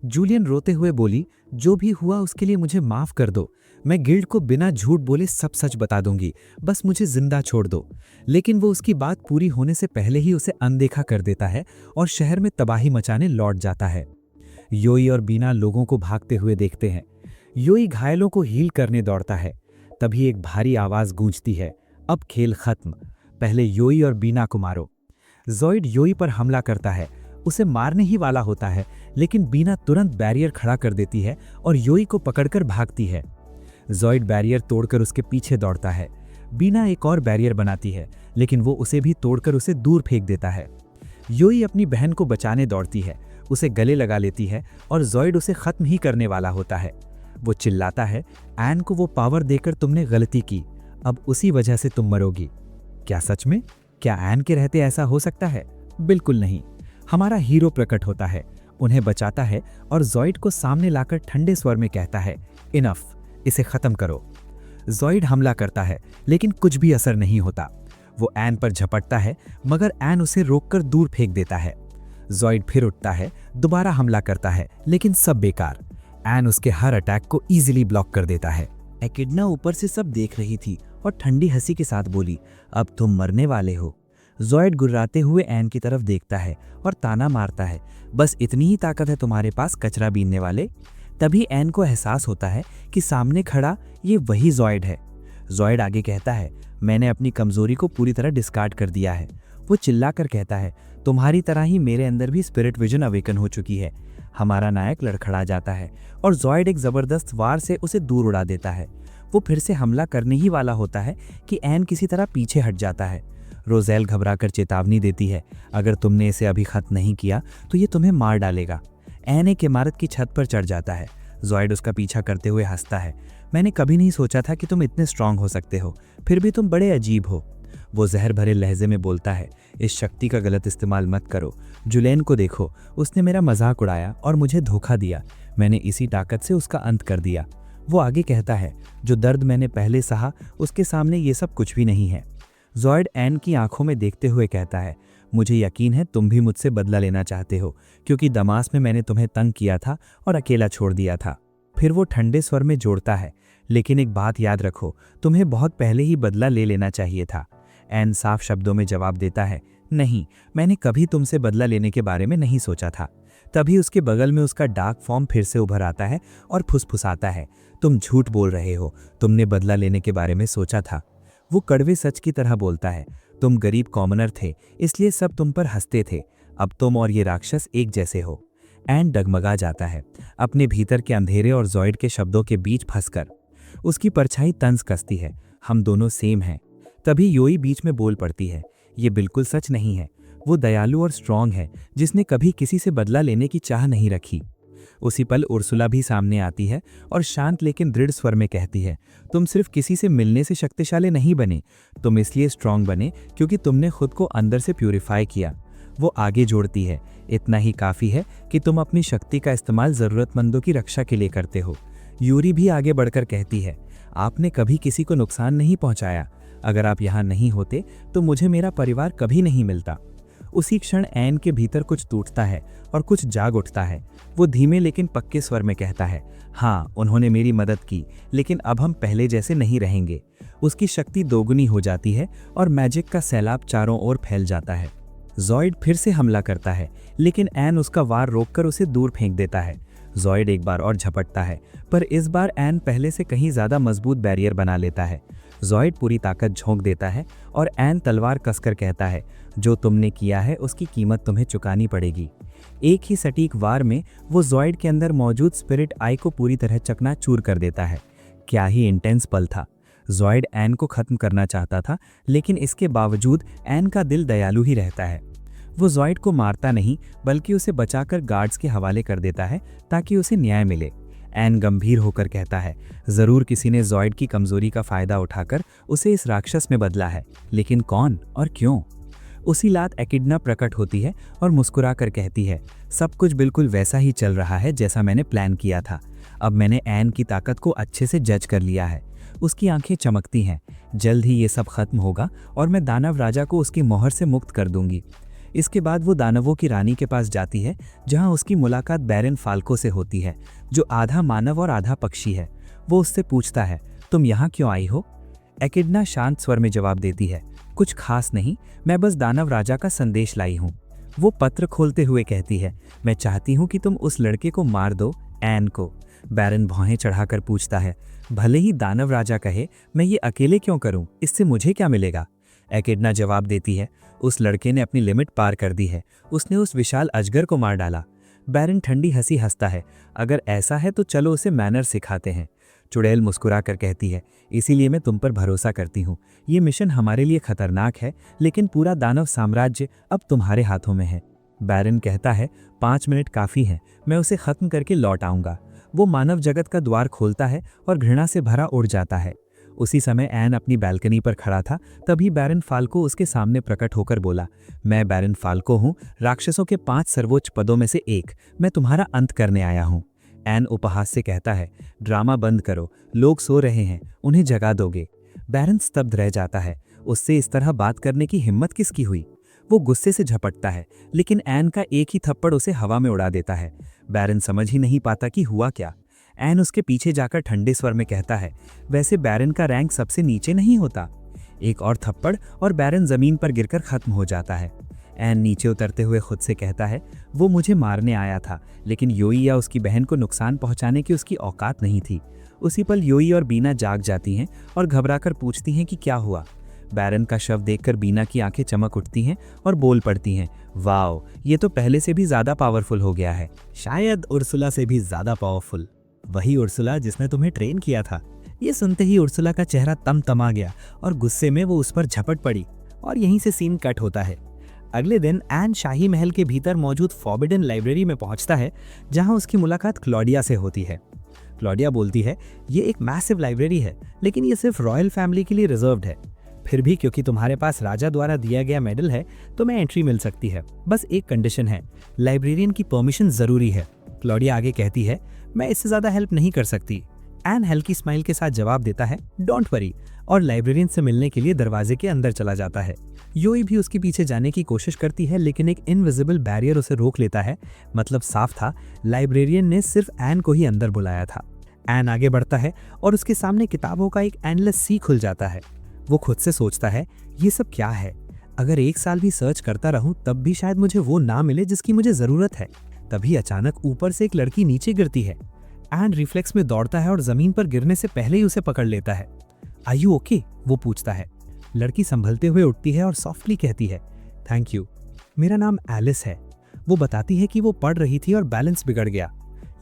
जूलियन रोते हुए बोली, जो भी हुआ उसके लिए मुझे माफ कर दो। मैं गिल्ड को बिना झूठ बोले सब सच बता दूंगी, बस मुझे जिंदा छोड़ दो। लेकिन वो उसकी बात पूरी होने से पहले ही उसे अनदेखा कर देता है और शहर में तबाही मचाने लौट जाता है। योई और बीना लोगों को भागते हुए देखते हैं। योई घायलों को हील करने दौड़ता है। तभी एक भारी आवाज गूंजती है, अब खेल खत्म, पहले योई और बीना को मारो। जॉइड योई पर हमला करता है, उसे मारने ही वाला होता है, लेकिन बीना तुरंत बैरियर खड़ा कर देती है और योई को पकड़कर भागती है। जॉइड बैरियर तोड़कर उसके पीछे दौड़ता है। बीना एक और बैरियर बनाती है, लेकिन वो उसे भी तोड़कर उसे दूर फेंक देता है। योई अपनी बहन को बचाने दौड़ती है, उसे गले लगा लेती है और जॉइड उसे खत्म ही करने वाला होता है। वो चिल्लाता है, एन को वो पावर देकर तुमने गलती की, अब उसी वजह से तुम मरोगी। क्या सच में? क्या एन के रहते ऐसा हो सकता है? बिल्कुल नहीं। हमारा हीरो प्रकट होता है, उन्हें बचाता है और जॉइड को सामने लाकर ठंडे स्वर में कहता है, इनफ, इसे खत्म करो। जॉइड हमला करता है, लेकिन कुछ भी असर नहीं होता। वो एन पर झपटता है, मगर एन उसे रोककर दूर फेंक देता है। जॉइड फिर उठता है, दोबारा हमला करता है, लेकिन सब बेकार। एन उसके हर अटैक को इजीली ब्लॉक कर देता है। एकिडना ऊपर से सब देख रही थी और ठंडी हंसी के साथ बोली, अब तुम मरने वाले हो। जॉइड गुर्राते हुए एन की तरफ देखता है और ताना मारता है, बस इतनी ही ताकत है तुम्हारे पास, कचरा बीनने वाले। तभी एन को एहसास होता है कि सामने खड़ा ये वही जॉइड है। जॉइड आगे कहता है, मैंने अपनी कमजोरी को पूरी तरह डिस्कार्ड कर दिया है। वो चिल्लाकर कहता है, तुम्हारी तरह ही मेरे अंदर भी स्पिरिट विजन अवेकन हो चुकी है। हमारा नायक लड़खड़ा जाता है और जॉइड एक जबरदस्त वार से उसे दूर उड़ा देता है। वो फिर से हमला करने ही वाला होता है कि एन किसी तरह पीछे हट जाता है। रोजेल घबराकर चेतावनी देती है, अगर तुमने इसे अभी खत्म नहीं किया तो ये तुम्हें मार डालेगा। एन एक इमारत की छत पर चढ़ जाता है। जॉइड उसका पीछा करते हुए हंसता है, मैंने कभी नहीं सोचा था कि तुम इतने स्ट्रांग हो सकते हो, फिर भी तुम बड़े अजीब हो। वो जहर भरे लहजे में बोलता है, इस शक्ति का गलत इस्तेमाल मत करो। जुलेन को देखो, उसने मेरा मजाक उड़ाया और मुझे धोखा दिया। मैंने इसी ताकत से उसका अंत कर दिया। वो आगे कहता है, जो दर्द मैंने पहले सहा उसके सामने ये सब कुछ भी नहीं है। जॉइड एन की आंखों में देखते हुए कहता है, मुझे यकीन है तुम भी मुझसे बदला लेना चाहते हो, क्योंकि दमास में मैंने तुम्हें तंग किया था और अकेला छोड़ दिया था। फिर वो ठंडे स्वर में जोड़ता है, लेकिन एक बात याद रखो, तुम्हें बहुत पहले ही बदला ले लेना चाहिए था। एन साफ शब्दों में जवाब देता है, नहीं, मैंने कभी तुमसे बदला लेने के बारे में नहीं सोचा था। तभी उसके बगल में उसका डार्क फॉर्म फिर से उभर आता है और फुसफुसाता है, तुम झूठ बोल रहे हो, तुमने बदला लेने के बारे में सोचा था। वो कड़वे सच की तरह बोलता है, तुम गरीब कॉमनर थे, इसलिए सब तुम पर हंसते थे। अब तुम और ये राक्षस एक जैसे हो। एन डगमगा जाता है, अपने भीतर के अंधेरे और जॉइड के शब्दों के बीच फंसकर। उसकी परछाई तंज कसती है, हम दोनों सेम हैं। तभी योई बीच में बोल पड़ती है, ये बिल्कुल सच नहीं है। वो दयालु और स्ट्रांग है, जिसने कभी किसी से बदला लेने की चाह नहीं रखी। उसी पल उर्सुला भी सामने आती है और शांत लेकिन दृढ़ स्वर में कहती है, तुम सिर्फ किसी से मिलने से शक्तिशाली नहीं बने, तुम इसलिए स्ट्रांग बने क्योंकि तुमने खुद को अंदर से प्यूरिफाई किया। वो आगे जोड़ती है, इतना ही काफ़ी है कि तुम अपनी शक्ति का इस्तेमाल ज़रूरतमंदों की रक्षा के लिए करते हो। यूरी भी आगे बढ़कर कहती है, आपने कभी किसी को नुकसान नहीं पहुंचाया। अगर आप यहाँ नहीं होते तो मुझे मेरा परिवार कभी नहीं मिलता। उसी क्षण एन के भीतर कुछ टूटता है और कुछ जाग उठता है। वो धीमे लेकिन पक्के स्वर में कहता है, हाँ, उन्होंने मेरी मदद की, लेकिन अब हम पहले जैसे नहीं रहेंगे। उसकी शक्ति दोगुनी हो जाती है और मैजिक का सैलाब चारों ओर फैल जाता है। जॉइड फिर से हमला करता है, लेकिन एन उसका वार रोककर उसे दूर फेंक देता है। जॉइड एक बार और झपटता है, पर इस बार एन पहले से कहीं ज्यादा मजबूत बैरियर बना लेता है। जॉइड पूरी ताकत झोंक देता है और एन तलवार कसकर कहता है, जो तुमने किया है उसकी कीमत तुम्हें चुकानी पड़ेगी। एक ही सटीक वार में वो जॉइड के अंदर मौजूद स्पिरिट आई को पूरी तरह चकनाचूर कर देता है। क्या ही इंटेंस पल था। जॉइड एन को खत्म करना चाहता था, लेकिन इसके बावजूद एन का दिल दयालु ही रहता है। वो जॉइड को मारता नहीं, बल्कि उसे बचाकर गार्ड्स के हवाले कर देता है ताकि उसे न्याय मिले। एन गंभीर होकर कहता है, जरूर किसी ने जॉइड की कमजोरी का फायदा उठाकर उसे इस राक्षस में बदला है, लेकिन कौन और क्यों? उसी रात एकिडना प्रकट होती है और मुस्कुराकर कहती है, सब कुछ बिल्कुल वैसा ही चल रहा है जैसा मैंने प्लान किया था। अब मैंने एन की ताकत को अच्छे से जज कर लिया है। उसकी आंखें चमकती हैं। जल्द ही ये सब खत्म होगा और मैं दानव राजा को उसकी मोहर से मुक्त कर दूंगी। इसके बाद वो दानवों की रानी के पास जाती है, जहां उसकी मुलाकात बैरन फाल्को से होती है, जो आधा मानव और आधा पक्षी है। वो उससे पूछता है, तुम यहाँ क्यों आई हो? एकिडना शांत स्वर में जवाब देती है, कुछ खास नहीं, मैं बस दानव राजा का संदेश लाई हूँ। वो पत्र खोलते हुए कहती है, मैं चाहती हूँ कि तुम उस लड़के को मार दो, एन को। बैरन भौहें चढ़ाकर पूछता है, भले ही दानव राजा कहे, मैं ये अकेले क्यों करूं? इससे मुझे क्या मिलेगा? एकिडना जवाब देती है, उस लड़के ने अपनी लिमिट पार कर दी है। उसने उस विशाल अजगर को मार डाला। बैरन ठंडी हंसी हंसता है, अगर ऐसा है तो चलो उसे मैनर सिखाते हैं। चुड़ैल मुस्कुरा कर कहती है, इसीलिए मैं तुम पर भरोसा करती हूँ। ये मिशन हमारे लिए खतरनाक है, लेकिन पूरा दानव साम्राज्य अब तुम्हारे हाथों में है। बैरन कहता है, 5 मिनट काफ़ी है, मैं उसे खत्म करके लौट आऊँगा। वो मानव जगत का द्वार खोलता है और घृणा से भरा उड़ जाता है। उसी समय एन अपनी बैल्कनी पर खड़ा था। तभी बैरन फाल्को उसके सामने प्रकट होकर बोला, मैं बैरन फाल्को हूँ, राक्षसों के 5 सर्वोच्च पदों में से एक। मैं तुम्हारा अंत करने आया हूँ। एन उपहास से कहता है, ड्रामा बंद करो, लोग सो रहे हैं, उन्हें जगा दोगे। बैरन स्तब्ध रह जाता है। उससे इस तरह बात करने की हिम्मत किसकी हुई? वो गुस्से से झपटता है, लेकिन एन का एक ही थप्पड़ उसे हवा में उड़ा देता है। बैरन समझ ही नहीं पाता कि हुआ क्या। एन उसके पीछे जाकर ठंडे स्वर में कहता है, वैसे बैरन का रैंक सबसे नीचे नहीं होता। एक और थप्पड़ और बैरन जमीन पर गिरकर खत्म हो जाता है। एन नीचे उतरते हुए खुद से कहता है, वो मुझे मारने आया था, लेकिन योई या उसकी बहन को नुकसान पहुंचाने की उसकी औकात नहीं थी। उसी पल योई और बीना जाग जाती हैं और घबराकर पूछती हैं कि क्या हुआ। बैरन का शव देखकर बीना की आंखें चमक उठती हैं और बोल पड़ती हैं, वाओ, ये तो पहले से भी ज्यादा पावरफुल हो गया है। शायद उर्सुला से भी ज्यादा पावरफुल। वही उर्सुला जिसने तुम्हें ट्रेन किया था। ये सुनते ही उर्सुला का चेहरा तमतमा गया और गुस्से में वो उस पर झपट पड़ी। और यहीं से सीन कट होता है। अगले दिन एन शाही महल के भीतर मौजूद फॉरबिडन लाइब्रेरी में पहुंचता है, जहां उसकी मुलाकात क्लॉडिया से होती है। क्लॉडिया बोलती है, ये एक मैसिव लाइब्रेरी है, लेकिन ये सिर्फ रॉयल फैमिली के लिए रिजर्व्ड है। फिर भी क्योंकि तुम्हारे पास राजा द्वारा दिया गया मेडल है, तो मैं एंट्री मिल सकती है। बस एक कंडीशन है, लाइब्रेरियन की परमिशन जरूरी है। क्लॉडिया आगे कहती है, मैं इससे ज्यादा हेल्प नहीं कर सकती। एन हल्की स्माइल के साथ जवाब देता है, डोंट वरी, और लाइब्रेरियन से मिलने के लिए दरवाजे के अंदर चला जाता है। योई भी उसके पीछे जाने की कोशिश करती है, लेकिन एक इनविजिबल बैरियर उसे रोक लेता है। मतलब साफ था, लाइब्रेरियन ने सिर्फ एन को ही अंदर बुलाया था। एन आगे बढ़ता है और उसके सामने किताबों का एक एंडलेस सी खुल जाता है। वो खुद से सोचता है, ये सब क्या है? अगर 1 साल भी सर्च करता रहूं तब भी शायद मुझे वो ना मिले जिसकी मुझे जरूरत है। तभी अचानक ऊपर से एक लड़की नीचे गिरती है। एन रिफ्लेक्स में दौड़ता है और जमीन पर गिरने से पहले ही उसे पकड़ लेता है। Are you okay? वो पूछता है। लड़की संभलते हुए उठती है और सॉफ्टली कहती है, थैंक यू, मेरा नाम एलिस है। वो बताती है कि वो पढ़ रही थी और बैलेंस बिगड़ गया।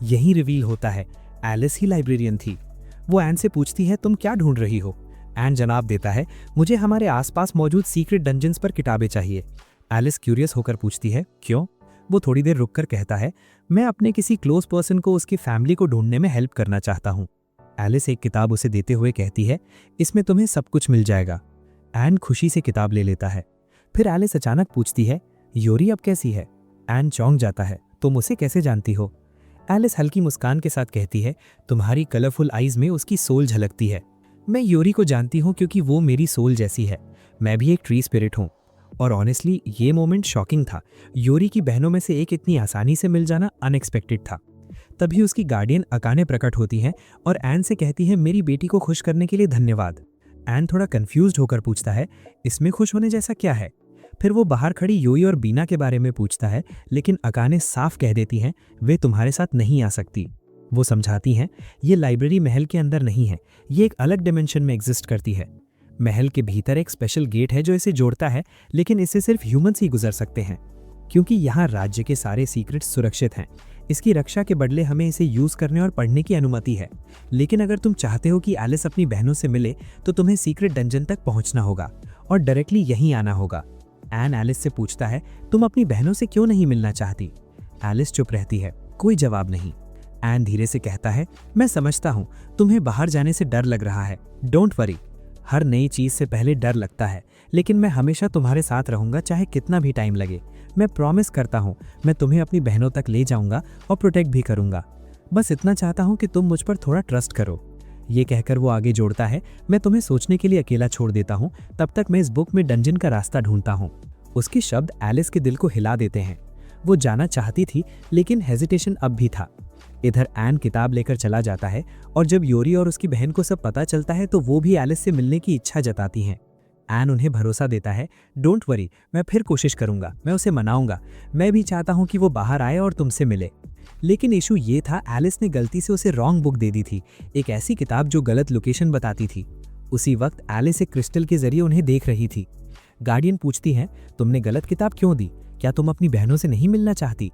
यही रिवील होता है, एलिस ही लाइब्रेरियन थी। वो एन से पूछती है, तुम क्या ढूंढ रही हो? एन जवाब देता है, मुझे हमारे आसपास मौजूद सीक्रेट डंजन्स पर किताबें चाहिए। एलिस क्यूरियस होकर पूछती है, क्यों? वो थोड़ी देर रुककर कहता है, मैं अपने किसी क्लोज पर्सन को उसकी फैमिली को ढूंढने में हेल्प करना चाहता हूँ। एलिस एक किताब उसे देते हुए कहती है, इसमें तुम्हें सब कुछ मिल जाएगा। एन खुशी से किताब ले लेता है। फिर एलिस अचानक पूछती है, योरी अब कैसी है? एन चौंक जाता है, तुम उसे कैसे जानती हो? एलिस हल्की मुस्कान के साथ कहती है, तुम्हारी कलरफुल आईज में उसकी सोल झलकती है। मैं योरी को जानती हूँ क्योंकि वो मेरी सोल जैसी है। मैं भी एक ट्री स्पिरिट हूँ। और ऑनेस्टली ये मोमेंट शॉकिंग था। योरी की बहनों में से एक इतनी आसानी से मिल जाना अनएक्सपेक्टेड था। तभी उसकी गार्डियन अकाने प्रकट होती हैं और एन से कहती है, मेरी बेटी को खुश करने के लिए धन्यवाद। एन थोड़ा कंफ्यूज्ड होकर पूछता है, इसमें खुश होने जैसा क्या है? फिर वो बाहर खड़ी योई और बीना के बारे में पूछता है, लेकिन अकाने साफ कह देती हैं, वे तुम्हारे साथ नहीं आ सकती। वो समझाती हैं, ये लाइब्रेरी महल के अंदर नहीं है, ये एक अलग डिमेंशन में एग्जिस्ट करती है। महल के भीतर एक स्पेशल गेट है जो इसे जोड़ता है, लेकिन इससे सिर्फ ह्यूमंस ही गुजर सकते हैं, क्योंकि यहाँ राज्य के सारे सीक्रेट्स सुरक्षित हैं। इसकी रक्षा के बदले हमें इसे यूज करने और पढ़ने की अनुमति है। लेकिन अगर तुम चाहते हो कि एलिस अपनी बहनों से मिले तो तुम्हें सीक्रेट डंजन तक पहुंचना होगा और डायरेक्टली यहीं आना होगा। एन एलिस से पूछता है, तुम अपनी बहनों से क्यों नहीं मिलना चाहती? एलिस चुप रहती है, कोई जवाब नहीं। एन धीरे से कहता है, मैं समझता हूँ तुम्हें बाहर जाने से डर लग रहा है। डोंट वरी, हर नई चीज से पहले डर लगता है, लेकिन मैं हमेशा तुम्हारे साथ रहूंगा चाहे कितना भी टाइम लगे। मैं प्रॉमिस करता हूँ मैं तुम्हें अपनी बहनों तक ले जाऊंगा और प्रोटेक्ट भी करूंगा। बस इतना चाहता हूँ कि तुम मुझ पर थोड़ा ट्रस्ट करो। ये कहकर वो आगे जोड़ता है, मैं तुम्हें सोचने के लिए अकेला छोड़ देता हूँ, तब तक मैं इस बुक में डंजन का रास्ता ढूंढता हूँ। उसके शब्द एलिस के दिल को हिला देते हैं। वो जाना चाहती थी, लेकिन हेजिटेशन अब भी था। इधर एन किताब लेकर चला जाता है और जब योरी और उसकी बहन को सब पता चलता है तो वो भी एलिस से मिलने की इच्छा जताती हैं। एन उन्हें भरोसा देता है, डोंट वरी, मैं फिर कोशिश करूंगा, मैं उसे मनाऊंगा। मैं भी चाहता हूं कि वो बाहर आए और तुमसे मिले। लेकिन इशू ये था, एलिस ने गलती से उसे रॉन्ग बुक दे दी थी, एक ऐसी किताब जो गलत लोकेशन बताती थी। उसी वक्त एलिस एक क्रिस्टल के जरिए उन्हें देख रही थी। गार्डियन पूछती है, तुमने गलत किताब क्यों दी? क्या तुम अपनी बहनों से नहीं मिलना चाहती?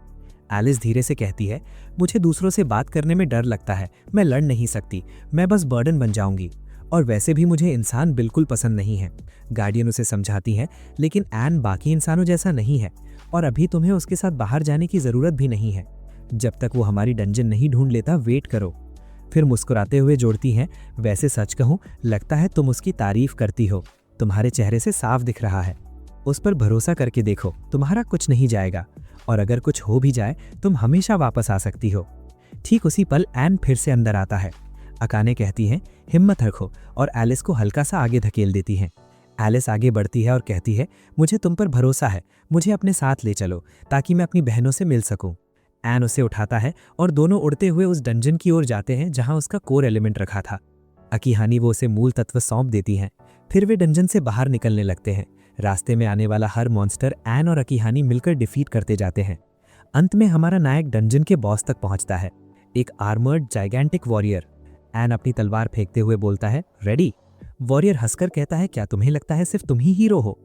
एलिस धीरे से कहती है, मुझे दूसरों से बात करने में डर लगता है, मैं लड़ नहीं सकती, मैं बस बर्डन बन जाऊंगी। और वैसे भी मुझे इंसान बिल्कुल पसंद नहीं है। गार्डियन उसे समझाती है, लेकिन एन बाकी इंसानों जैसा नहीं है और अभी तुम्हें उसके साथ बाहर जाने की जरूरत भी नहीं है। जब तक वो हमारी डंजन नहीं ढूंढ लेता, वेट करो। फिर मुस्कुराते हुए जोड़ती हैं, वैसे सच कहूं, लगता है तुम उसकी तारीफ करती हो, तुम्हारे चेहरे से साफ दिख रहा है। उस पर भरोसा करके देखो, तुम्हारा कुछ नहीं जाएगा, और अगर कुछ हो भी जाए तुम हमेशा वापस आ सकती हो। ठीक उसी पल एन फिर से अंदर आता है। अकाने कहती हैं, हिम्मत रखो, और एलिस को हल्का सा आगे धकेल देती हैं। एलिस आगे बढ़ती है और कहती है, मुझे तुम पर भरोसा है, मुझे अपने साथ ले चलो ताकि मैं अपनी बहनों से मिल सकूं। एन उसे उठाता है और दोनों उड़ते हुए उस डंजन की ओर जाते हैं जहां उसका कोर एलिमेंट रखा था। अकीहानी वो उसे मूल तत्व सौंप देती हैं। फिर वे डंजन से बाहर निकलने लगते हैं। रास्ते में आने वाला हर मॉन्स्टर एन और अकीहानी मिलकर डिफीट करते जाते हैं। अंत में हमारा नायक डंजन के बॉस तक पहुंचता है, एक आर्मर्ड जाइगेंटिक वॉरियर। एन अपनी तलवार फेंकते हुए बोलता है, रेडी? वॉरियर हंसकर कहता है, क्या तुम्हें लगता है सिर्फ तुम ही हीरो हो?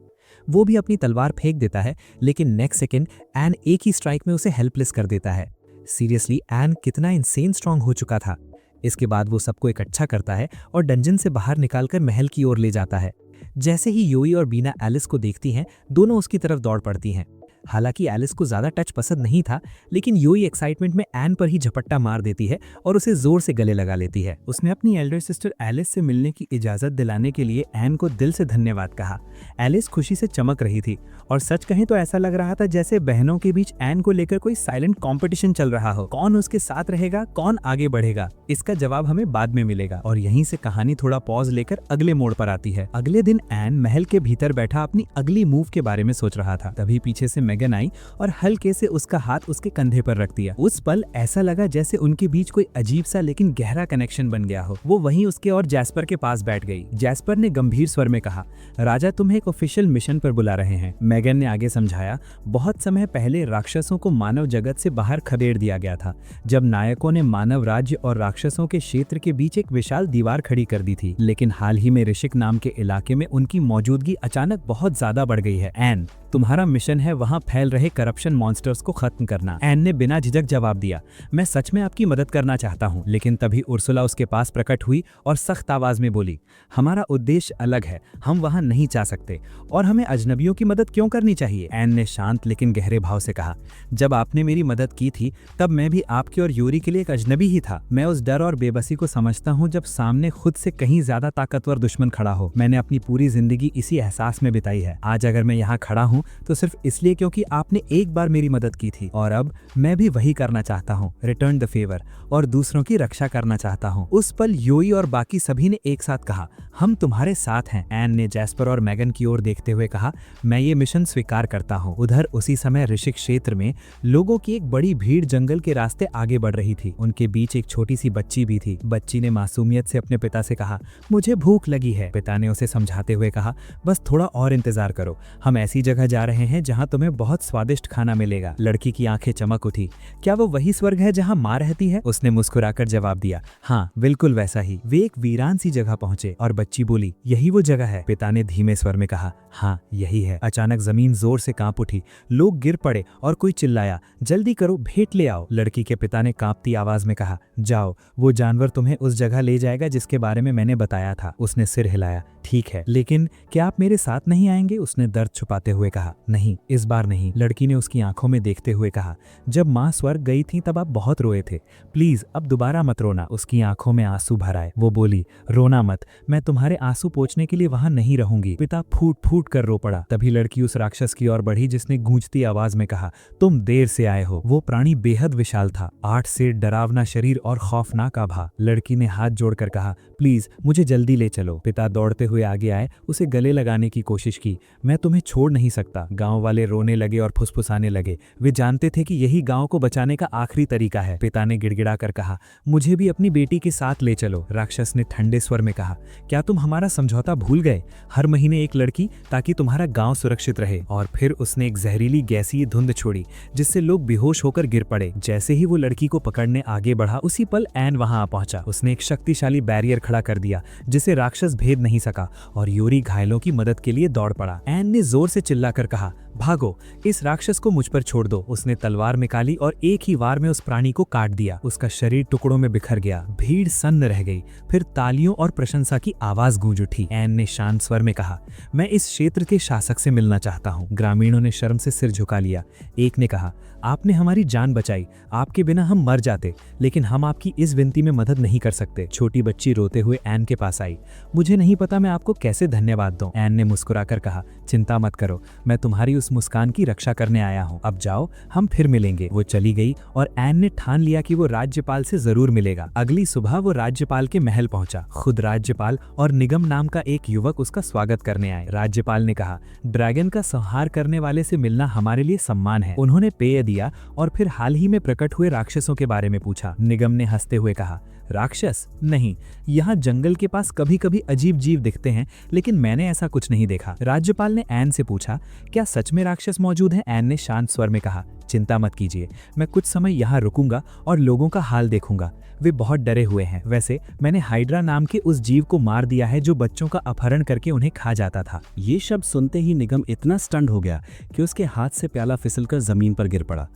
वो भी अपनी तलवार फेंक देता है, लेकिन नेक्स्ट सेकंड एन एक ही स्ट्राइक में उसे हेल्पलेस कर देता है। सीरियसली एन कितना इनसेन स्ट्रांग हो चुका था। इसके बाद वो सबको इकट्ठा करता है और डंजन से बाहर निकालकर महल की ओर ले जाता है। जैसे ही योई और बीना एलिस को देखती हैं, दोनों उसकी तरफ दौड़ पड़ती हैं। हालांकि एलिस को ज्यादा टच पसंद नहीं था, लेकिन यूई एक्साइटमेंट में एन पर ही झपट्टा मार देती है और उसे जोर से गले लगा लेती है। उसने अपनी एल्डर सिस्टर एलिस से मिलने की इजाजत दिलाने के लिए एन को दिल से धन्यवाद कहा। एलिस खुशी से चमक रही थी और सच कहें तो ऐसा लग रहा था जैसे बहनों के बीच एन को लेकर कोई साइलेंट कंपटीशन चल रहा हो। कौन उसके साथ रहेगा, कौन आगे बढ़ेगा, इसका जवाब हमें बाद में मिलेगा। और यहीं से कहानी थोड़ा पॉज लेकर अगले मोड़ पर आती है। अगले दिन एन महल के भीतर बैठा अपनी अगली मूव के बारे में सोच रहा था। तभी पीछे से मेगन आई और हल्के से उसका हाथ उसके कंधे पर रख दिया। उस पल ऐसा लगा जैसे उनके बीच कोई अजीब सा लेकिन गहरा कनेक्शन बन गया हो। वो वहीं उसके और जैस्पर के पास बैठ गई। जैस्पर ने गंभीर स्वर में कहा, राजा तुम्हें एक ऑफिशियल मिशन पर बुला रहे हैं। मेगन ने आगे समझाया, बहुत समय पहले राक्षसों को मानव जगत से बाहर खदेड़ दिया गया था, जब नायकों ने मानव राज्य और राक्षसों के क्षेत्र के बीच एक विशाल दीवार खड़ी कर दी थी। लेकिन हाल ही में ऋषिक नाम के इलाके में उनकी मौजूदगी अचानक बहुत ज्यादा बढ़ गई है। एन, तुम्हारा मिशन है वहां फैल रहे करप्शन मॉन्स्टर्स को खत्म करना। एन ने बिना झिझक जवाब दिया, मैं सच में आपकी मदद करना चाहता हूं। लेकिन तभी उर्सुला उसके पास प्रकट हुई और सख्त आवाज में बोली, हमारा उद्देश्य अलग है, हम वहां नहीं जा सकते और हमें अजनबियों की मदद क्यों करनी चाहिए। एन ने शांत लेकिन गहरे भाव से कहा, जब आपने मेरी मदद की थी तब मैं भी आपके और यूरी के लिए एक अजनबी ही था। मैं उस डर और बेबसी को समझता हूँ जब सामने खुद से कहीं ज्यादा ताकतवर दुश्मन खड़ा हो। मैंने अपनी पूरी जिंदगी इसी एहसास में बिताई है। आज अगर मैं यहाँ खड़ा हूँ तो सिर्फ इसलिए क्योंकि आपने एक बार मेरी मदद की थी और अब मैं भी वही करना चाहता हूँ, रिटर्न द फेवर, और दूसरों की रक्षा करना चाहता हूँ। उस पल यूई और बाकी सभी ने एक साथ कहा, हम तुम्हारे साथ हैं। एन ने जैस्पर और मेगन की ओर देखते हुए कहा, मैं ये मिशन स्वीकार करता हूँ। उधर उसी समय ऋषिक क्षेत्र में लोगों की एक बड़ी भीड़ जंगल के रास्ते आगे बढ़ रही थी। उनके बीच एक छोटी सी बच्ची भी थी। बच्ची ने मासूमियत से अपने पिता से कहा, मुझे भूख लगी है। पिता ने उसे समझाते हुए कहा, बस थोड़ा और इंतजार करो, हम ऐसी जगह जा रहे हैं जहाँ तुम्हें बहुत स्वादिष्ट खाना मिलेगा। लड़की की आंखें चमक उठी, क्या वो वही स्वर्ग है जहाँ माँ रहती है? उसने मुस्कुराकर जवाब दिया, हाँ बिल्कुल वैसा ही। वे एक वीरान सी जगह पहुंचे और बच्ची बोली, यही वो जगह है? पिता ने धीमे स्वर में कहा, हाँ यही है। अचानक जमीन जोर से कांप उठी, लोग गिर पड़े और कोई चिल्लाया, जल्दी करो, भेंट ले आओ। लड़की के पिता ने कांपती आवाज में कहा, जाओ, वो जानवर तुम्हें उस जगह ले जाएगा जिसके बारे में मैंने बताया था। उसने सिर हिलाया, ठीक है, लेकिन क्या आप मेरे साथ नहीं आएंगे? उसने दर्द छुपाते हुए कहा, नहीं, इस बार नहीं। लड़की ने उसकी आंखों में देखते हुए कहा, जब माँ स्वर्ग गई थी तब आप बहुत रोए थे, प्लीज अब दोबारा मत रोना। उसकी आंखों में आंसू भर आए। वो बोली, रोना मत, मैं तुम्हारे आंसू पोंछने के लिए वहां नहीं रहूंगी। पिता फूट फूट कर रो पड़ा। तभी लड़की उस राक्षस की ओर बढ़ी जिसने गूंजती आवाज में कहा, तुम देर से आए हो। वो प्राणी बेहद विशाल था, 8 से डरावना शरीर और खौफनाक आभा। लड़की ने हाथ जोड़कर कहा, प्लीज मुझे जल्दी ले चलो। पिता दौड़ते हुए आगे आए, उसे गले लगाने की कोशिश की। मैं तुम्हें छोड़ नहीं सकता। गांव वाले रोने लगे और फुसफुसाने लगे। वे जानते थे कि यही गांव को बचाने का आखिरी तरीका है। पिता ने गिड़गिड़ा कर कहा, मुझे भी अपनी बेटी के साथ ले चलो। राक्षस ने ठंडे स्वर में कहा, क्या तुम हमारा समझौता भूल गए? हर महीने एक लड़की ताकि तुम्हारा गांव सुरक्षित रहे। और फिर उसने एक जहरीली गैसीय धुंध छोड़ी जिससे लोग बेहोश होकर गिर पड़े। जैसे ही वो लड़की को पकड़ने आगे बढ़ा, उसी पल एन वहां आ पहुंचा। उसने एक शक्तिशाली बैरियर खड़ा कर दिया जिसे राक्षस भेद नहीं सका और यूरी घायलों की मदद के लिए दौड़ पड़ा। एन ने जोर से चिल्लाकर कहा, भागो, इस राक्षस को मुझ पर छोड़ दो। उसने तलवार निकाली और एक ही वार में उस प्राणी को काट दिया। उसका शरीर टुकड़ों में बिखर गया। भीड़ सन्न रह गई। फिर तालियों और प्रशंसा की आवाज गूंज उठी। एन ने शांत स्वर में कहा, मैं इस क्षेत्र के शासक से मिलना चाहता हूँ। ग्रामीणों ने शर्म से सिर झुका लिया। एक ने कहा, आपने हमारी जान बचाई, आपके बिना हम मर जाते, लेकिन हम आपकी इस विनती में मदद नहीं कर सकते। छोटी बच्ची रोते हुए एन के पास आई। मुझे नहीं पता मैं आपको कैसे धन्यवाद दूं। एन ने मुस्कुराकर कहा, चिंता मत करो, मैं तुम्हारी उस मुस्कान की रक्षा करने आया हूँ। अब जाओ, हम फिर मिलेंगे। वो चली गई और एन ने ठान लिया कि वो राज्यपाल से जरूर मिलेगा। अगली सुबह वो राज्यपाल के महल पहुंचा। खुद राज्यपाल और निगम नाम का एक युवक उसका स्वागत करने आए। राज्यपाल ने कहा, ड्रैगन का संहार करने वाले से मिलना हमारे लिए सम्मान है। उन्होंने पेय दिया और फिर हाल ही में प्रकट हुए राक्षसों के बारे में पूछा। निगम ने हंसते हुए कहा, राक्षस नहीं, यहाँ जंगल के पास कभी कभी अजीब जीव दिखते हैं, लेकिन मैंने ऐसा कुछ नहीं देखा। राज्यपाल ने एन से पूछा, क्या सच में राक्षस मौजूद हैं? एन ने शांत स्वर में कहा, चिंता मत कीजिए, मैं कुछ समय यहाँ रुकूंगा और लोगों का हाल देखूंगा। वे बहुत डरे हुए हैं। वैसे मैंने हाइड्रा नाम के उस जीव को मार दिया है जो बच्चों का अपहरण करके उन्हें खा जाता था। ये शब्द सुनते ही निगम इतना स्टंड हो गया कि उसके हाथ से प्याला फिसलकर जमीन पर गिर पड़ा।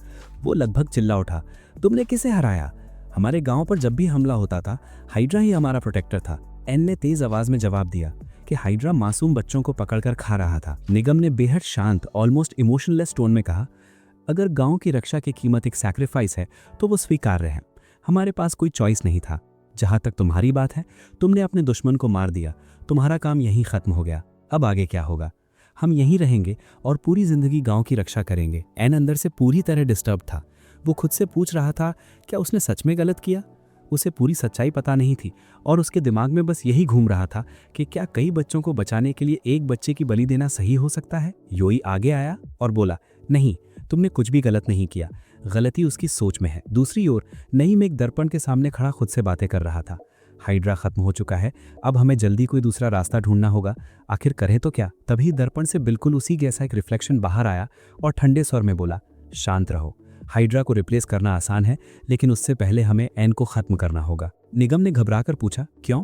वो लगभग चिल्ला उठा, तुमने किसे हराया? हमारे गांव पर जब भी हमला होता था, हाइड्रा ही हमारा प्रोटेक्टर था। एन ने तेज आवाज में जवाब दिया, कि हाइड्रा मासूम बच्चों को पकड़कर खा रहा था। निगम ने बेहद शांत, ऑलमोस्ट इमोशनलेस टोन में कहा, अगर गांव की रक्षा की कीमत एक सैक्रिफाइस है तो वो स्वीकार्य है। हमारे पास कोई चॉइस नहीं था। जहां तक तुम्हारी बात है, तुमने अपने दुश्मन को मार दिया, तुम्हारा काम यहीं खत्म हो गया। अब आगे क्या होगा? हम यहीं रहेंगे और पूरी जिंदगी गांव की रक्षा करेंगे। एन अंदर से पूरी तरह डिस्टर्ब था। वो खुद से पूछ रहा था, क्या उसने सच में गलत किया? उसे पूरी सच्चाई पता नहीं थी और उसके दिमाग में बस यही घूम रहा था कि क्या कई बच्चों को बचाने के लिए एक बच्चे की बलि देना सही हो सकता है? योई आगे आया और बोला, नहीं, तुमने कुछ भी गलत नहीं किया। गलती उसकी सोच में है। दूसरी ओर नईम एक दर्पण के सामने खड़ा खुद से बातें कर रहा था। हाइड्रा खत्म हो चुका है, अब हमें जल्दी कोई दूसरा रास्ता ढूंढना होगा। आखिर करें तो क्या? तभी दर्पण से बिल्कुल उसी जैसा एक रिफ्लेक्शन बाहर आया और ठंडे स्वर में बोला, शांत रहो। हाइड्रा को रिप्लेस करना आसान है, लेकिन उससे पहले हमें एन को खत्म करना होगा। निगम ने घबराकर पूछा, क्यों?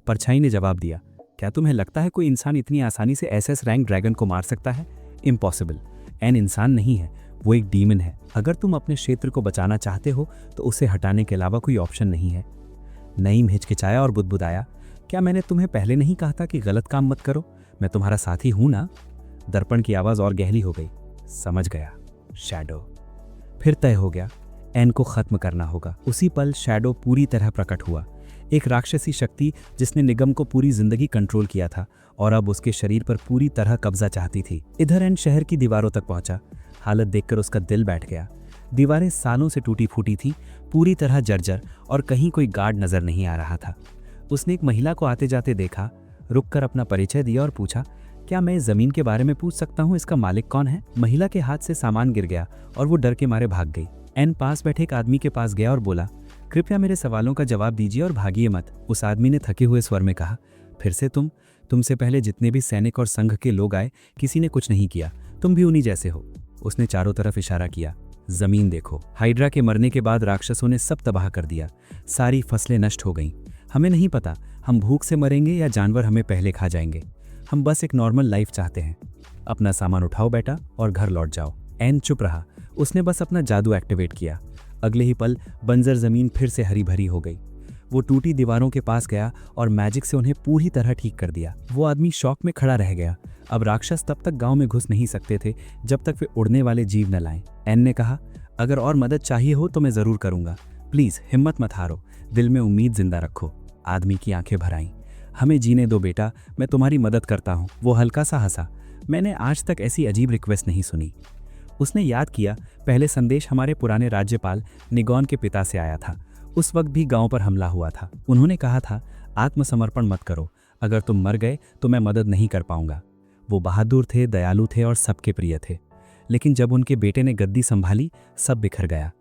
परछाई ने जवाब दिया, क्या तुम्हें लगता है कोई इंसान इतनी आसानी से एसएस रैंक ड्रैगन को मार सकता है? इम्पॉसिबल। एन इंसान नहीं है, वो एक डीमन है। अगर तुम अपने क्षेत्र को बचाना चाहते हो तो उसे हटाने के अलावा कोई ऑप्शन नहीं है। नईम हिचकिचाया और बुदबुदाया, क्या मैंने तुम्हें पहले नहीं कहा था कि गलत काम मत करो? मैं तुम्हारा साथी हूं ना? दर्पण की आवाज और गहरी हो गई। समझ गया। शैडो। फिर तय हो गया, एन को खत्म करना होगा। उसी पल शैडो पूरी तरह प्रकट हुआ, एक राक्षसी शक्ति जिसने निगम को पूरी जिंदगी कंट्रोल किया था और अब उसके शरीर पर पूरी तरह कब्जा चाहती थी। इधर एन शहर की दीवारों तक पहुंचा। हालत देखकर उसका दिल बैठ गया। दीवारें सालों से टूटी फूटी थी, पूरी तरह जर्जर, और कहीं कोई गार्ड नजर नहीं आ रहा था। उसने एक महिला को आते जाते देखा, रुककर अपना परिचय दिया और पूछा, क्या मैं इस जमीन के बारे में पूछ सकता हूँ? इसका मालिक कौन है? महिला के हाथ से सामान गिर गया और वो डर के मारे भाग गई। एन पास बैठे एक आदमी के पास गया और बोला, कृपया मेरे सवालों का जवाब दीजिए और भागिए मत। उस आदमी ने थके हुए स्वर में कहा, फिर से तुमसे पहले जितने भी सैनिक और संघ के लोग आए, किसी ने कुछ नहीं किया। तुम भी उन्हीं जैसे हो। उसने चारों तरफ इशारा किया। जमीन देखो। हाइड्रा के मरने के बाद राक्षसों ने सब तबाह कर दिया। सारी फसलें नष्ट हो गईं। हमें नहीं पता हम भूख से मरेंगे या जानवर हमें पहले खा जाएंगे। हम बस एक नॉर्मल लाइफ चाहते हैं। अपना सामान उठाओ बेटा और घर लौट जाओ। एन चुप रहा। उसने बस अपना जादू एक्टिवेट किया। अगले ही पल बंजर जमीन फिर से हरी भरी हो गई। वो टूटी दीवारों के पास गया और मैजिक से उन्हें पूरी तरह ठीक कर दिया। वो आदमी शॉक में खड़ा रह गया। अब राक्षस तब तक गांव में घुस नहीं सकते थे जब तक वे उड़ने वाले जीव न लाएं। एन ने कहा, अगर और मदद चाहिए हो तो मैं जरूर करूंगा। प्लीज हिम्मत मत हारो, दिल में उम्मीद जिंदा रखो। आदमी की आंखें भर आईं। हमें जीने दो बेटा, मैं तुम्हारी मदद करता हूँ। वो हल्का सा हंसा। मैंने आज तक ऐसी अजीब रिक्वेस्ट नहीं सुनी। उसने याद किया, पहले संदेश हमारे पुराने राज्यपाल निगॉन के पिता से आया था। उस वक्त भी गांव पर हमला हुआ था। उन्होंने कहा था, आत्मसमर्पण मत करो, अगर तुम मर गए तो मैं मदद नहीं कर पाऊंगा। वो बहादुर थे, दयालु थे और सबके प्रिय थे। लेकिन जब उनके बेटे ने गद्दी संभाली, सब बिखर गया।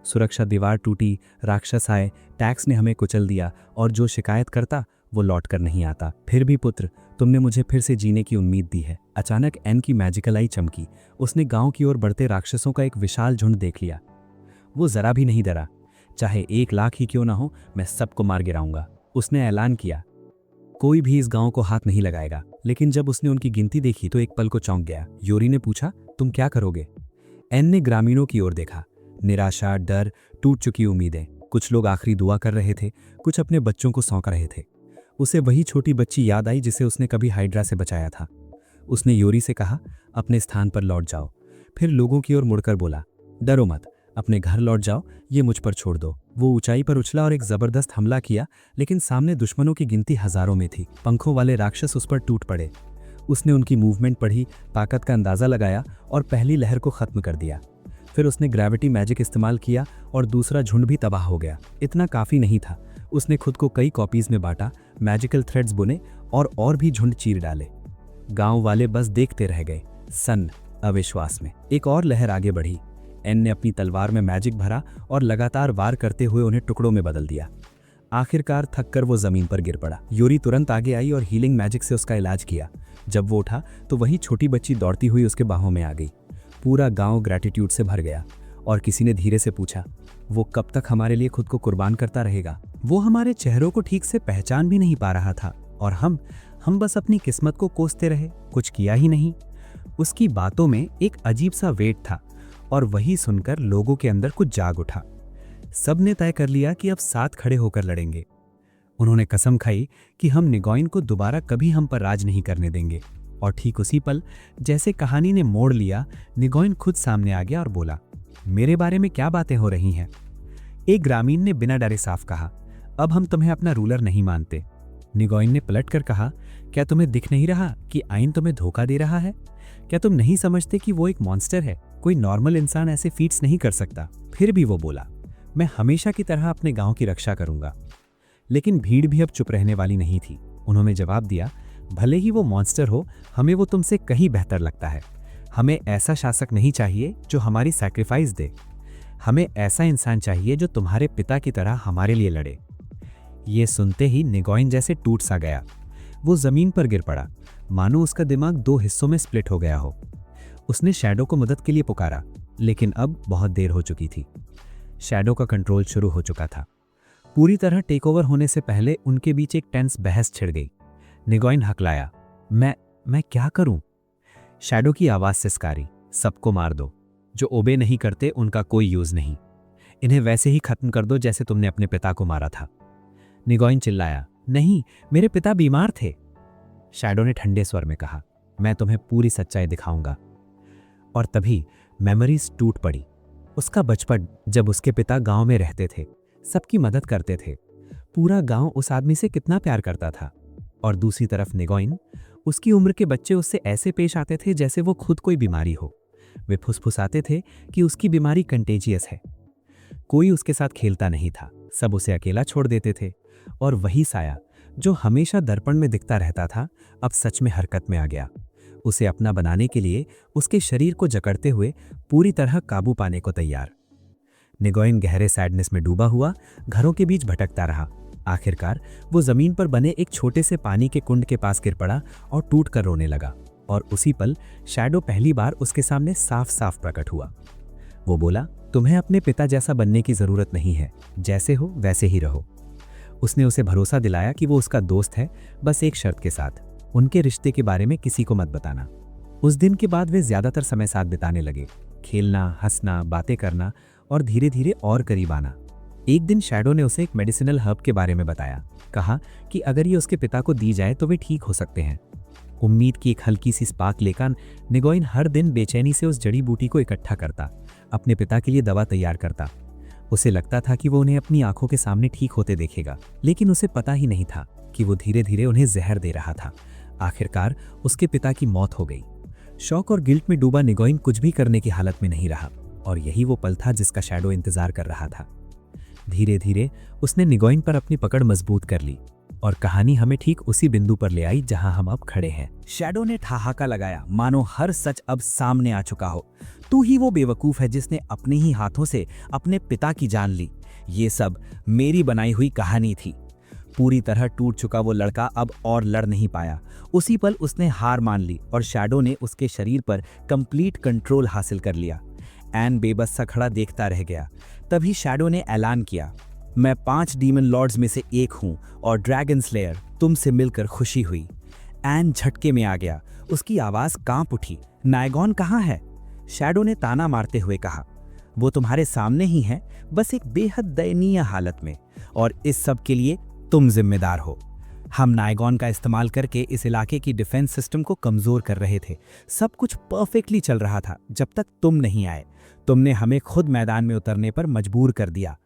सुरक्षा दीवार टूटी, राक्षस आए, टैक्स ने हमें कुचल दिया और जो शिकायत करता वो लौट कर नहीं आता। फिर भी पुत्र, तुमने मुझे फिर से जीने की उम्मीद दी है। अचानक एन की मैजिकल आई चमकी। उसने गांव की ओर बढ़ते राक्षसों का एक विशाल झुंड देख लिया। वो जरा भी नहीं डरा। चाहे 1 लाख ही क्यों ना हो, मैं सबको मार गिराऊंगा। उसने ऐलान किया, कोई भी इस गांव को हाथ नहीं लगाएगा। लेकिन जब उसने उनकी गिनती देखी तो एक पल को चौंक गया। योरी ने पूछा, तुम क्या करोगे? एन ने ग्रामीणों की ओर देखा। निराशा, डर, टूट चुकी उम्मीदें। कुछ लोग आखिरी दुआ कर रहे थे, कुछ अपने बच्चों को सौंप रहे थे। उसे वही छोटी बच्ची याद आई जिसे उसने कभी हाइड्रा से बचाया था। उसने योरी से कहा, अपने स्थान पर लौट जाओ। फिर लोगों की ओर मुड़कर बोला, डरो मत, अपने घर लौट जाओ, ये मुझ पर छोड़ दो। वो ऊंचाई पर उछला और एक जबरदस्त हमला किया, लेकिन सामने दुश्मनों की गिनती हजारों में थी। पंखों वाले राक्षस उस पर टूट पड़े। उसने उनकी मूवमेंट पढ़ी, ताकत का अंदाजा लगाया और पहली लहर को खत्म कर दिया। फिर उसने ग्रेविटी मैजिक इस्तेमाल किया और दूसरा झुंड भी तबाह हो गया। इतना काफी नहीं था। उसने खुद को कई कॉपीज में बांटा, मैजिकल थ्रेड्स बुने और भी झुंड चीर डाले। गांव वाले बस देखते रह गए, सन्न अविश्वास में। एक और लहर आगे बढ़ी। एन ने अपनी तलवार में मैजिक भरा और लगातार वार करते हुए उन्हें टुकड़ों में बदल दिया। आखिरकार थककर वो जमीन पर गिर पड़ा। योरी तुरंत आगे आई और हीलिंग मैजिक से उसका इलाज किया। जब वो उठा तो वही छोटी बच्ची दौड़ती हुई उसके बाहों में आ गई। पूरा गांव ग्रैटिट्यूड से भर गया और किसी ने धीरे से पूछा, वो कब तक हमारे लिए खुद को कुर्बान करता रहेगा? वो हमारे चेहरों को ठीक से पहचान भी नहीं पा रहा था और हम बस अपनी किस्मत को कोसते रहे, कुछ किया ही नहीं। उसकी बातों में एक अजीब सा वेट था और वही सुनकर लोगों के अंदर कुछ जाग उठा। सबने तय कर लिया कि अब साथ खड़े होकर लड़ेंगे। उन्होंने कसम खाई कि हम निगोइन को दोबारा कभी हम पर राज नहीं करने देंगे। और ठीक उसी पल जैसे कहानी ने मोड़ लिया, निगोइन खुद सामने आ गया और बोला, मेरे बारे में क्या बातें हो रही हैं? एक ग्रामीण ने बिना डरे साफ कहा, अब हम तुम्हें अपना रूलर नहीं मानते। निगोइन ने पलटकर कहा, क्या तुम्हें दिख नहीं रहा कि आइन तुम्हें धोखा दे रहा है? क्या तुम नहीं समझते कि वो एक मॉन्स्टर है? कोई नॉर्मल इंसान ऐसे फीट्स नहीं कर सकता। फिर भी वो बोला, मैं हमेशा की तरह अपने गांव की रक्षा करूंगा। लेकिन भीड़ भी अब चुप रहने वाली नहीं थी। उन्होंने जवाब दिया, भले ही वो मॉन्स्टर हो, हमें वो तुमसे कहीं बेहतर लगता है। हमें ऐसा शासक नहीं चाहिए जो हमारी सैक्रिफाइस दे। हमें ऐसा इंसान चाहिए जो तुम्हारे पिता की तरह हमारे लिए लड़े। ये सुनते ही निगोइन जैसे टूट सा गया। वो जमीन पर गिर पड़ा, मानो उसका दिमाग दो हिस्सों में स्प्लिट हो गया हो। उसने शैडो को मदद के लिए पुकारा, लेकिन अब बहुत देर हो चुकी थी। शैडो का कंट्रोल शुरू हो चुका था। पूरी तरह टेक ओवर होने से पहले उनके बीच एक टेंस बहस छिड़ गई। निगोइन हकलाया, मैं क्या करूं? शैडो की आवाज सिसकारी, सबको मार दो। जो ओबे नहीं करते उनका कोई यूज नहीं। इन्हें वैसे ही खत्म कर दो जैसे तुमने अपने पिता को मारा था। निगोइन चिल्लाया, नहीं, मेरे पिता बीमार थे। शैडो ने ठंडे स्वर में कहा, मैं तुम्हें पूरी सच्चाई दिखाऊंगा। और तभी मेमोरीज टूट पड़ी। उसका बचपन, जब उसके पिता गांव में रहते थे, सबकी मदद करते थे। पूरा गांव उस आदमी से कितना प्यार करता था। और दूसरी तरफ निगोइन, उसकी उम्र के बच्चे उससे ऐसे पेश आते थे जैसे वो खुद कोई बीमारी हो। वे फुसफुसाते थे कि उसकी बीमारी कंटेजियस है। कोई उसके साथ खेलता नहीं था, सब उसे अकेला छोड़ देते थे। और वही साया जो हमेशा दर्पण में दिखता रहता था, अब सच में हरकत में आ गया। उसे अपना बनाने के लिए उसके शरीर को जकड़ते हुए पूरी तरह काबू पाने को तैयार। निगोइन गहरे सैडनेस में डूबा हुआ घरों के बीच भटकता रहा। आखिरकार वो जमीन पर बने एक छोटे से पानी के कुंड के पास गिर पड़ा और टूट कर रोने लगा। और उसी पल शैडो पहली बार उसके सामने साफ साफ प्रकट हुआ। वो बोला, तुम्हें अपने पिता जैसा बनने की जरूरत नहीं है, जैसे हो वैसे ही रहो। उसने उसे भरोसा दिलाया कि वो उसका दोस्त है, बस एक शर्त के साथ, उनके रिश्ते के बारे में किसी को मत बताना। उस दिन के बाद वे ज्यादातर समय साथ बिताने लगे, खेलना, हंसना, बातें करना और धीरे धीरे और करीब आना। एक दिन शैडो ने उसे एक मेडिसिनल हर्ब के बारे में बताया। कहा कि अगर ये उसके पिता को दी जाए तो वे ठीक हो सकते हैं। उम्मीद की एक हल्की सी स्पार्क लेकर निगोइन हर दिन बेचैनी से उस जड़ी बूटी को इकट्ठा करता, अपने पिता के लिए दवा तैयार करता। उसे लगता था कि वो उन्हें अपनी आंखों के सामने ठीक होते देखेगा, लेकिन उसे पता ही नहीं था कि वो धीरे धीरे उन्हें जहर दे रहा था। आखिरकार उसके पिता की मौत हो गई। शौक और गिल्ट में डूबा निगोइन कुछ भी करने की हालत में नहीं रहा, और यही वो पल था जिसका शैडो इंतजार कर रहा था। धीरे धीरे उसने निगोइन पर अपनी पकड़ मजबूत कर ली, और कहानी हमें ठीक उसी बिंदु पर ले आई जहां हम अब खड़े हैं। शैडो ने ठहाका लगाया, मानो हर सच अब सामने आ चुका हो। तू ही वो बेवकूफ है जिसने अपने ही हाथों से अपने पिता की जान ली। ये सब मेरी बनाई हुई कहानी थी। पूरी तरह टूट चुका वो लड़का अब और लड़ नहीं पाया। उसी पल उसने हार मान ली और शैडो ने उसके शरीर पर कंप्लीट कंट्रोल हासिल कर लिया। एन बेबस सा खड़ा देखता रह गया। तभी शैडो ने ऐलान किया, मैं 5 डीमन लॉर्ड्स में से एक हूं और ड्रैगन स्लेयर, तुमसे मिलकर खुशी हुई। एन झटके में आ गया, उसकी आवाज कांप उठी। नायगॉन कहाँ है? शैडो ने ताना मारते हुए कहा, वो तुम्हारे सामने ही है, बस एक बेहद दयनीय हालत में, और इस सब के लिए तुम जिम्मेदार हो। हम नायगॉन का इस्तेमाल करके इस इलाके की डिफेंस सिस्टम को कमजोर कर रहे थे। सब कुछ परफेक्टली चल रहा था जब तक तुम नहीं आए। तुमने हमें खुद मैदान में उतरने पर मजबूर कर दिया।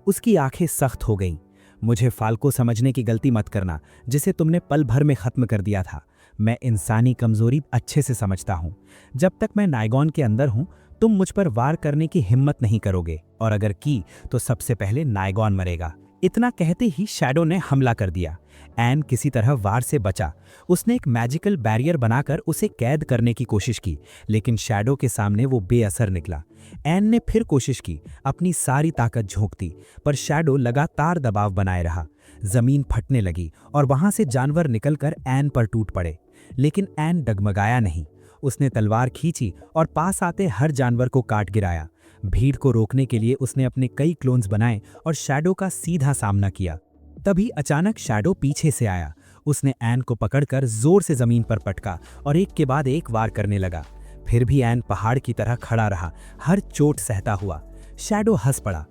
उसकी आंखें सख्त हो गईं। मुझे फाल्को समझने की गलती मत करना, जिसे तुमने पल भर में खत्म कर दिया था। मैं इंसानी कमजोरी अच्छे से समझता हूं। जब तक मैं नायगॉन के अंदर हूं, तुम मुझ पर वार करने की हिम्मत नहीं करोगे, और अगर की तो सबसे पहले नायगॉन मरेगा। इतना कहते ही शैडो ने हमला कर दिया। एन किसी तरह वार से बचा। उसने एक मैजिकल बैरियर बनाकर उसे कैद करने की कोशिश की, लेकिन शैडो के सामने वो बेअसर निकला। एन ने फिर कोशिश की, अपनी सारी ताकत झोंक दी, पर शैडो लगातार दबाव बनाए रहा। जमीन फटने लगी और वहां से जानवर निकलकर एन पर टूट पड़े, लेकिन एन डगमगाया नहीं। उसने तलवार खींची और पास आते हर जानवर को काट गिराया। भीड़ को रोकने के लिए उसने अपने कई क्लोन्स बनाए और शैडो का सीधा सामना किया। तभी अचानक शैडो पीछे से आया। उसने एन को पकड़कर जोर से जमीन पर पटका और एक के बाद एक वार करने लगा। फिर भी एन पहाड़ की तरह खड़ा रहा, हर चोट सहता हुआ। शैडो हंस पड़ा।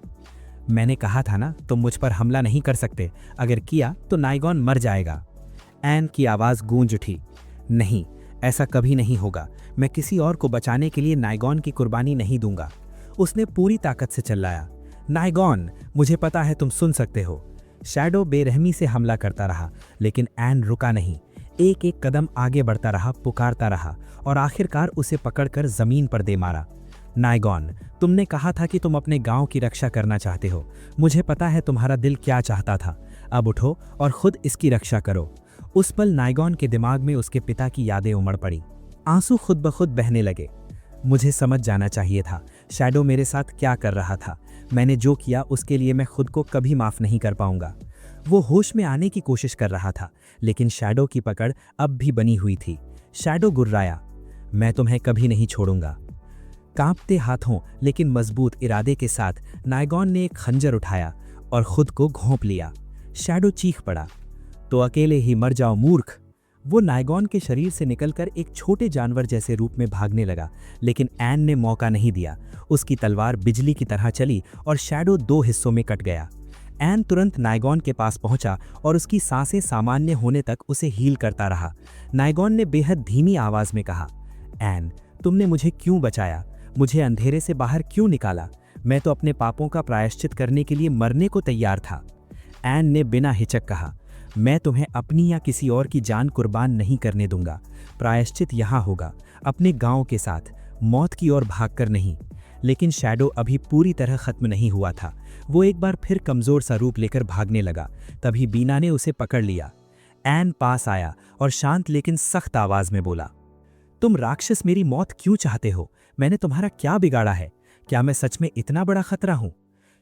मैंने कहा था ना, तुम मुझ पर हमला नहीं कर सकते। अगर किया तो नाइगॉन मर जाएगा। एन की आवाज़ गूंज उठी। नहीं, ऐसा कभी नहीं होगा। मैं किसी और को बचाने के लिए नाइगॉन की कुर्बानी नहीं दूंगा। उसने पूरी ताकत से चिल्लाया। नाइगॉन, मुझे पता है तुम सुन सकते हो। शैडो बेरहमी से हमला करता रहा, लेकिन एन रुका नहीं। एक एक कदम आगे बढ़ता रहा, पुकारता रहा और आखिरकार उसे पकड़कर जमीन पर दे मारा। नाइगॉन, तुमने कहा था कि तुम अपने गांव की रक्षा करना चाहते हो। मुझे पता है तुम्हारा दिल क्या चाहता था। अब उठो और खुद इसकी रक्षा करो। उस पल नाइगॉन के दिमाग में उसके पिता की यादें उमड़ पड़ी। आंसू खुद ब खुद बहने लगे। मुझे समझ जाना चाहिए था शैडो मेरे साथ क्या कर रहा था। मैंने जो किया उसके लिए मैं खुद को कभी माफ नहीं कर पाऊंगा। वो होश में आने की कोशिश कर रहा था, लेकिन शैडो की पकड़ अब भी बनी हुई थी। शैडो गुर्राया, मैं तुम्हें कभी नहीं छोड़ूंगा। कांपते हाथों लेकिन मजबूत इरादे के साथ नाइगॉन ने एक खंजर उठाया और खुद को घोंप लिया। शैडो चीख पड़ा, तो अकेले ही मर जाओ मूर्ख। वो नाइगॉन के शरीर से निकलकर एक छोटे जानवर जैसे रूप में भागने लगा, लेकिन एन ने मौका नहीं दिया। उसकी तलवार बिजली की तरह चली और शैडो 2 हिस्सों में कट गया। एन तुरंत नाइगॉन के पास पहुंचा और उसकी सांसें सामान्य होने तक उसे हील करता रहा। नाइगॉन ने बेहद धीमी आवाज में कहा, एन, तुमने मुझे क्यों बचाया? मुझे अंधेरे से बाहर क्यों निकाला? मैं तो अपने पापों का प्रायश्चित करने के लिए मरने को तैयार था। एन ने बिना हिचक कहा, मैं तुम्हें अपनी या किसी और की जान कुर्बान नहीं करने दूंगा। प्रायश्चित यहाँ होगा, अपने गांव के साथ, मौत की ओर भागकर नहीं। लेकिन शैडो अभी पूरी तरह खत्म नहीं हुआ था। वो एक बार फिर कमजोर सा रूप लेकर भागने लगा। तभी बीना ने उसे पकड़ लिया। एन पास आया और शांत लेकिन सख्त आवाज में बोला, तुम राक्षस मेरी मौत क्यों चाहते हो? मैंने तुम्हारा क्या बिगाड़ा है? क्या मैं सच में इतना बड़ा खतरा हूं?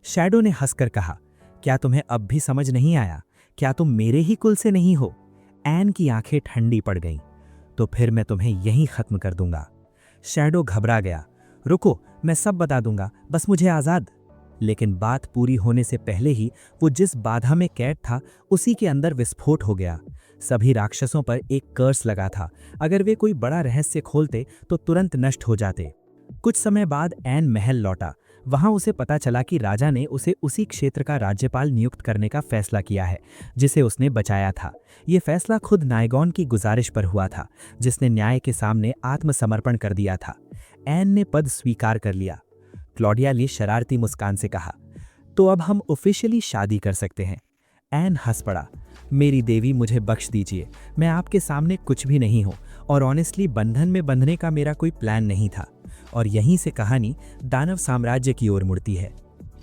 शैडो ने हंसकर कहा, क्या तुम्हें अब भी समझ नहीं आया? क्या तुम मेरे ही कुल से नहीं हो? एन की आंखें ठंडी पड़ गईं। तो फिर मैं तुम्हें यहीं खत्म कर दूंगा। शैडो घबरा गया। रुको, मैं सब बता दूंगा, बस मुझे आजाद। लेकिन बात पूरी होने से पहले ही वो जिस बाधा में कैद था उसी के अंदर विस्फोट हो गया। सभी राक्षसों पर एक कर्स लगा था। अगर वे कोई बड़ा रहस्य खोलते तो तुरंत नष्ट हो जाते। कुछ समय बाद एन महल लौटा। वहां उसे पता चला कि राजा ने उसे उसी क्षेत्र का राज्यपाल नियुक्त करने का फैसला किया है जिसे उसने बचाया था। ये फैसला खुद नाइगॉन की गुजारिश पर हुआ था, जिसने न्याय के सामने आत्मसमर्पण कर दिया था। एन ने पद स्वीकार कर लिया। क्लॉडिया ने शरारती मुस्कान से कहा, तो अब हम ऑफिशियली शादी कर सकते हैं। एन हंस पड़ा, मेरी देवी, मुझे बख्श दीजिए। मैं आपके सामने कुछ भी नहीं हूं और ऑनेस्टली बंधन में बंधने का मेरा कोई प्लान नहीं था। और यहीं से कहानी दानव साम्राज्य की ओर मुड़ती है।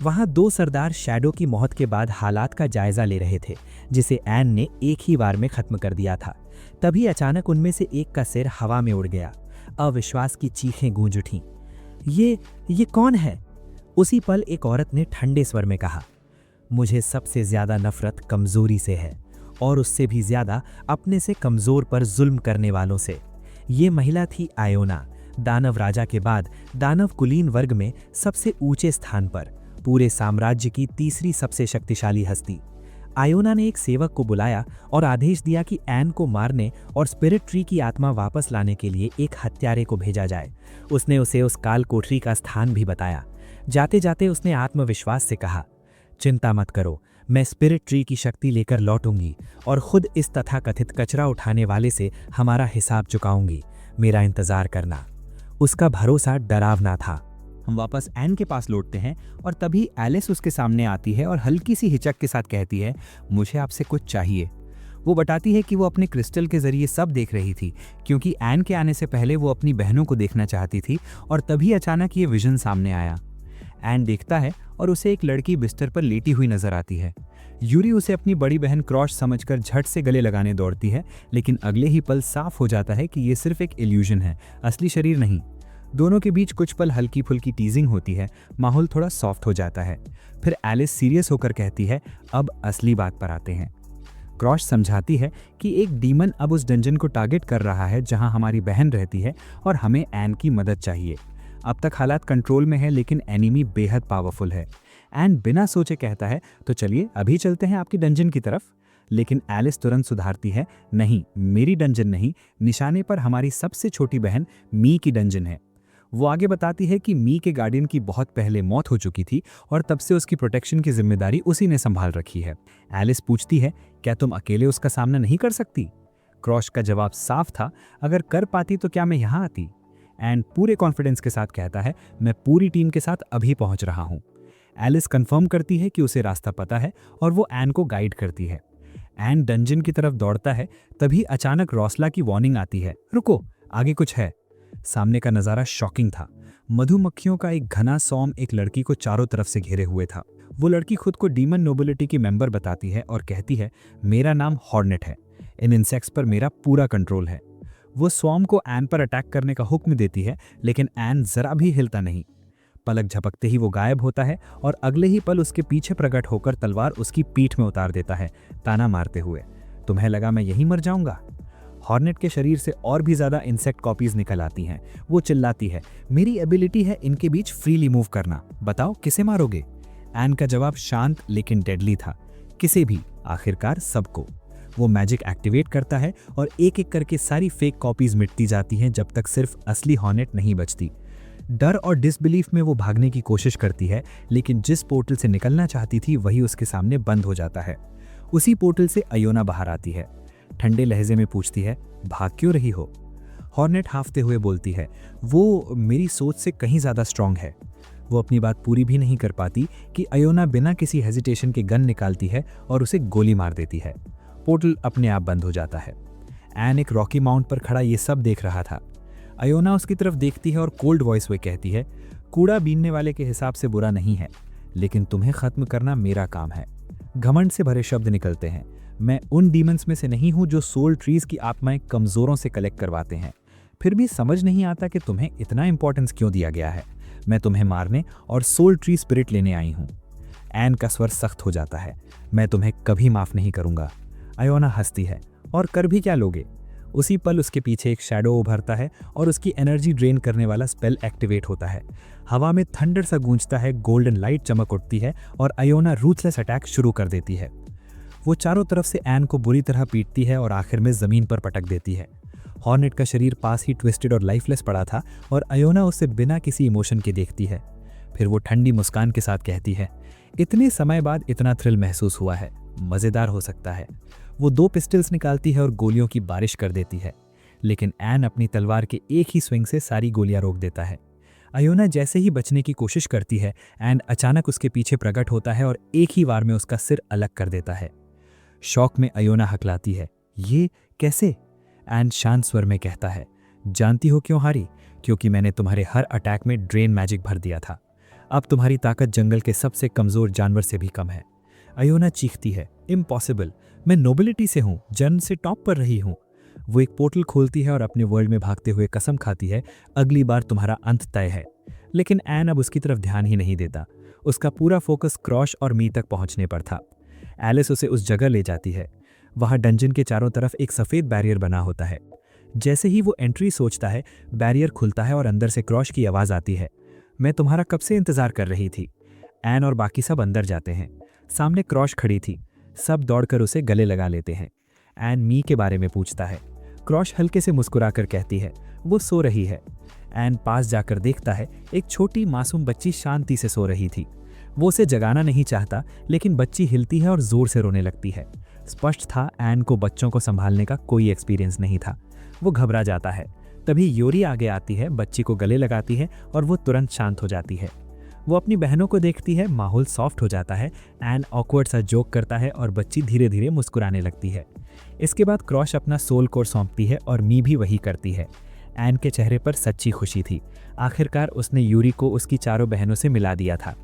वहां 2 सरदार शैडो की मौत के बाद हालात का जायजा ले रहे थे, जिसे एन ने एक ही बार में खत्म कर दिया था। तभी अचानक उनमें से एक का सिर हवा में उड़ गया। अविश्वास की चीखें गूंज उठीं। ये कौन है? उसी पल एक औरत ने ठंडे स्वर में कहा, मुझे सबसे ज्यादा नफरत कमजोरी से है, और उससे भी ज्यादा अपने से कमजोर पर जुल्म करने वालों से। ये महिला थी आयोना, दानव राजा के बाद दानव कुलीन वर्ग में सबसे ऊंचे स्थान पर, पूरे साम्राज्य की तीसरी सबसे शक्तिशाली हस्ती। आयोना ने एक सेवक को बुलाया और आदेश दिया कि एन को मारने और स्पिरिट ट्री की आत्मा वापस लाने के लिए एक हत्यारे को भेजा जाए। उसने उसे उस काल कोठरी का स्थान भी बताया। जाते जाते उसने आत्मविश्वास से कहा, चिंता मत करो, मैं स्पिरिट ट्री की शक्ति लेकर लौटूंगी और खुद इस तथाकथित कचरा उठाने वाले से हमारा हिसाब चुकाऊंगी। मेरा इंतजार करना। उसका भरोसा डरावना था। हम वापस एन के पास लौटते हैं और तभी एलिस उसके सामने आती है और हल्की सी हिचक के साथ कहती है, मुझे आपसे कुछ चाहिए। वो बताती है कि वो अपने क्रिस्टल के जरिए सब देख रही थी, क्योंकि एन के आने से पहले वो अपनी बहनों को देखना चाहती थी। और तभी अचानक ये विजन सामने आया। एन देखता है और उसे एक लड़की बिस्तर पर लेटी हुई नजर आती है। यूरी उसे अपनी बड़ी बहन क्रॉश समझकर झट से गले लगाने दौड़ती है, लेकिन अगले ही पल साफ हो जाता है कि ये सिर्फ एक इल्यूजन है, असली शरीर नहीं। दोनों के बीच कुछ पल हल्की फुल्की टीजिंग होती है, माहौल थोड़ा सॉफ्ट हो जाता है। फिर एलिस सीरियस होकर कहती है, अब असली बात पर आते हैं। क्रॉश समझाती है कि एक डीमन अब उस डंजन को टारगेट कर रहा है जहां हमारी बहन रहती है और हमें एन की मदद चाहिए। अब तक हालात कंट्रोल में है, लेकिन एनिमी बेहद पावरफुल है। एन बिना सोचे कहता है, तो चलिए अभी चलते हैं आपकी डंजन की तरफ। लेकिन एलिस तुरंत सुधारती है, नहीं, मेरी डंजन नहीं, निशाने पर हमारी सबसे छोटी बहन मी की डंजन है। वो आगे बताती है कि मी के गार्डियन की बहुत पहले मौत हो चुकी थी और तब से उसकी प्रोटेक्शन की जिम्मेदारी उसी ने संभाल रखी है। एलिस पूछती है, क्या तुम अकेले उसका सामना नहीं कर सकती? क्रॉश का जवाब साफ था, अगर कर पाती तो क्या मैं यहाँ आती? एन पूरे कॉन्फिडेंस के साथ कहता है, मैं पूरी टीम के साथ अभी पहुंच रहा हूँ। एलिस कंफर्म करती है कि उसे रास्ता पता है और वो एन को गाइड करती है। एन डंजन की तरफ दौड़ता है, तभी अचानक रॉसला की वार्निंग आती है, रुको, आगे कुछ है। सामने का नज़ारा शॉकिंग था। मधुमक्खियों का एक घना सॉम एक लड़की को चारों तरफ से घेरे हुए था। वो लड़की खुद को डीमन नोबिलिटी की मेंबर बताती है और कहती है, मेरा नाम हॉर्नेट है, इन इंसेक्ट्स पर मेरा पूरा कंट्रोल है। वो स्वॉर्म को एन पर अटैक करने का हुक्म देती है, लेकिन एन जरा भी हिलता नहीं। पलक झपकते ही वो गायब होता है और अगले ही पल उसके पीछे प्रकट होकर तलवार उसकी पीठ में उतार देता है, ताना मारते हुए, तुम्हें लगा मैं यहीं मर जाऊंगा? हॉर्नेट के शरीर से और भी ज्यादा इंसेक्ट कॉपीज निकल आती हैं। वो चिल्लाती है, मेरी एबिलिटी है इनके बीच फ्रीली मूव करना, बताओ किसे मारोगे? एन का जवाब शांत लेकिन डेडली था, किसे भी, आखिरकार सबको। वो मैजिक एक्टिवेट करता है और एक एक करके सारी फेक कॉपीज मिटती जाती हैं जब तक सिर्फ असली हॉर्नेट नहीं बचती। डर और डिसबिलीफ में वो भागने की कोशिश करती है, लेकिन जिस पोर्टल से निकलना चाहती थी वही उसके सामने बंद हो जाता है। उसी पोर्टल से अयोना बाहर आती है। ठंडे लहजे में पूछती है, भाग क्यों रही हो? हॉर्नेट हाफते हुए बोलती है, वो मेरी सोच से कहीं ज़्यादा स्ट्रांग है। वो अपनी बात पूरी भी नहीं कर पाती कि अयोना बिना किसी हेजिटेशन के गन निकालती है और उसे गोली मार देती है। पोर्टल अपने आप बंद हो जाता है। एन एक रॉकी माउंट पर खड़ा ये सब देख रहा था। अयोना उसकी तरफ देखती है और कोल्ड वॉइस में कहती है, कूड़ा बीनने वाले के हिसाब से बुरा नहीं है, लेकिन तुम्हें खत्म करना मेरा काम है। घमंड से भरे शब्द निकलते हैं। मैं उन डीमंस में से नहीं हूं जो सोल ट्रीज की आत्माएं कमजोरों से कलेक्ट करवाते हैं। फिर भी समझ नहीं आता कि तुम्हें इतना इंपॉर्टेंस क्यों दिया गया है। मैं तुम्हें मारने और सोल ट्री स्पिरिट लेने आई हूं। एन का स्वर सख्त हो जाता है, मैं तुम्हें कभी माफ नहीं करूंगा। अयोना हंसती है, और कर भी क्या लोगे? उसी पल उसके पीछे एक शैडो उभरता है और उसकी एनर्जी ड्रेन करने वाला स्पेल एक्टिवेट होता है। हवा में थंडर सा गूंजता है, गोल्डन लाइट चमक उठती है और अयोना रूथलेस अटैक शुरू कर देती है। वो चारों तरफ से एन को बुरी तरह पीटती है और आखिर में जमीन पर पटक देती है। हॉर्नेट का शरीर पास ही ट्विस्टेड और लाइफलेस पड़ा था और अयोना उसे बिना किसी इमोशन के देखती है। फिर वो ठंडी मुस्कान के साथ कहती है, इतने समय बाद इतना थ्रिल महसूस हुआ है, मज़ेदार हो सकता है। वो 2 पिस्टल्स निकालती है और गोलियों की बारिश कर देती है, लेकिन एन अपनी तलवार के एक ही स्विंग से सारी गोलियां रोक देता है। अयोना जैसे ही बचने की कोशिश करती है, एन अचानक उसके पीछे प्रकट होता है और एक ही वार में उसका सिर अलग कर देता है। शौक में अयोना हकलाती है, ये कैसे? एन शांत स्वर में कहता है, जानती हो क्यों हारी? क्योंकि मैंने तुम्हारे हर अटैक में ड्रेन मैजिक भर दिया था। अब तुम्हारी ताकत जंगल के सबसे कमजोर जानवर से भी कम है। अयोना चीखती है, इम्पॉसिबल, मैं नोबिलिटी से हूँ, जन्म से टॉप पर रही हूँ। वो एक पोर्टल खोलती है और अपने वर्ल्ड में भागते हुए कसम खाती है, अगली बार तुम्हारा अंत तय है। लेकिन एन अब उसकी तरफ ध्यान ही नहीं देता। उसका पूरा फोकस क्रॉश और मी तक पहुंचने पर था। एलिस उसे उस जगह ले जाती है। वहां डंजन के चारों तरफ एक सफ़ेद बैरियर बना होता है। जैसे ही वो एंट्री सोचता है, बैरियर खुलता है और अंदर से क्रॉश की आवाज़ आती है, मैं तुम्हारा कब से इंतज़ार कर रही थी। एन और बाकी सब अंदर जाते हैं। सामने क्रॉश खड़ी थी। सब दौड़कर उसे गले लगा लेते हैं। एन मी के बारे में पूछता है। क्रॉश हल्के से मुस्कुराकर कहती है, वो सो रही है। एन पास जाकर देखता है, एक छोटी मासूम बच्ची शांति से सो रही थी। वो उसे जगाना नहीं चाहता, लेकिन बच्ची हिलती है और जोर से रोने लगती है। स्पष्ट था एन को बच्चों को संभालने का कोई एक्सपीरियंस नहीं था। वो घबरा जाता है। तभी योरी आगे आती है, बच्ची को गले लगाती है और वो तुरंत शांत हो जाती है। वो अपनी बहनों को देखती है, माहौल सॉफ्ट हो जाता है। एन ऑकवर्ड सा जोक करता है और बच्ची धीरे धीरे मुस्कुराने लगती है। इसके बाद क्रॉश अपना सोल कोर सौंपती है और मी भी वही करती है। एन के चेहरे पर सच्ची खुशी थी। आखिरकार उसने यूरी को उसकी चारों बहनों से मिला दिया था।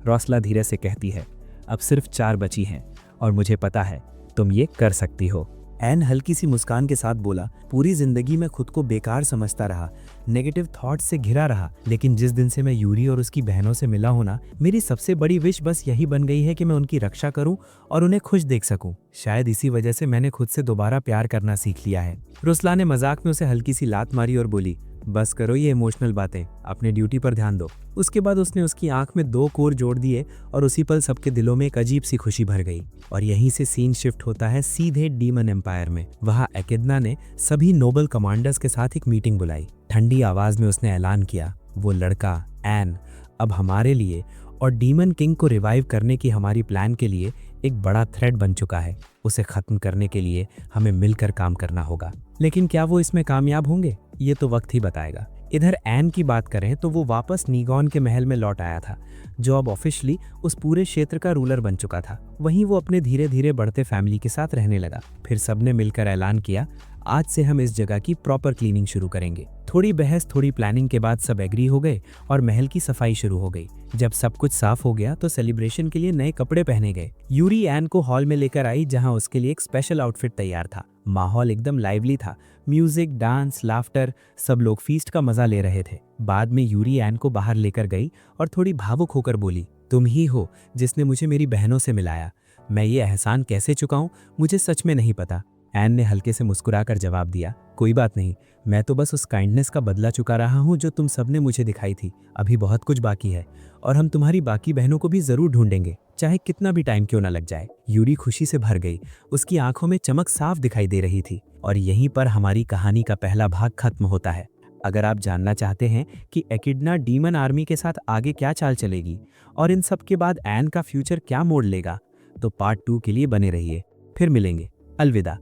रॉसला धीरे से कहती है, अब सिर्फ 4 बची हैं और मुझे पता है तुम ये कर सकती हो। एन हल्की सी मुस्कान के साथ बोला, पूरी जिंदगी मैं खुद को बेकार समझता रहा, नेगेटिव थॉट्स से घिरा रहा, लेकिन जिस दिन से मैं यूरी और उसकी बहनों से मिला हूं ना, मेरी सबसे बड़ी विश बस यही बन गई है कि मैं उनकी रक्षा करूं और उन्हें खुश देख सकूं। शायद इसी वजह से मैंने खुद से दोबारा प्यार करना सीख लिया है। रुसला ने मजाक में उसे हल्की सी लात मारी और बोली, बस करो ये इमोशनल बातें, अपने ड्यूटी पर ध्यान दो। उसके बाद उसने उसकी आंख में 2 कोर जोड़ दिए और उसी पल सबके दिलों में एक अजीब सी खुशी भर गई। और यहीं से सीन शिफ्ट होता है सीधे डीमन एम्पायर में। वहां एकिडना ने सभी नोबल कमांडर्स के साथ एक मीटिंग बुलाई। ठंडी आवाज में उसने ऐलान किया, वो लड़का एन अब हमारे लिए और डीमन किंग को रिवाइव करने की हमारी प्लान के लिए एक बड़ा थ्रेट बन चुका है। उसे खत्म करने के लिए हमें मिलकर काम करना होगा। लेकिन क्या वो इसमें कामयाब होंगे, ये तो वक्त ही बताएगा। इधर एन की बात करें तो वो वापस नीगॉन के महल में लौट आया था, जो अब ऑफिशियली उस पूरे क्षेत्र का रूलर बन चुका था। वहीं वो अपने धीरे धीरे बढ़ते फैमिली के साथ रहने लगा। फिर सबने मिलकर ऐलान किया, आज से हम इस जगह की प्रॉपर क्लीनिंग शुरू करेंगे। थोड़ी बहस, थोड़ी प्लानिंग के बाद सब एग्री हो गए और महल की सफाई शुरू हो गई। जब सब कुछ साफ हो गया तो सेलिब्रेशन के लिए नए कपड़े पहने गए। यूरी एन को हॉल में लेकर आई, जहां उसके लिए एक स्पेशल आउटफिट तैयार था। माहौल एकदम लाइवली था, म्यूजिक, डांस, लाफ्टर, सब लोग फीस्ट का मजा ले रहे थे। बाद में यूरी एन को बाहर लेकर गई और थोड़ी भावुक होकर बोली, तुम ही हो जिसने मुझे मेरी बहनों से मिलाया। मैं ये एहसान कैसे चुकाऊं, मुझे सच में नहीं पता। एन ने हल्के से मुस्कुराकर जवाब दिया, कोई बात नहीं, मैं तो बस उस काइंडनेस का बदला चुका रहा हूँ जो तुम सबने मुझे दिखाई थी। अभी बहुत कुछ बाकी है और हम तुम्हारी बाकी बहनों को भी जरूर ढूंढेंगे, चाहे कितना भी टाइम क्यों ना लग जाए। यूरी खुशी से भर गई, उसकी आंखों में चमक साफ दिखाई दे रही थी। और यहीं पर हमारी कहानी का पहला भाग खत्म होता है। अगर आप जानना चाहते हैं कि एकिडना डीमन आर्मी के साथ आगे क्या चाल चलेगी और इन सब के बाद एन का फ्यूचर क्या मोड़ लेगा, तो पार्ट 2 के लिए बने रहिए। फिर मिलेंगे। अलविदा।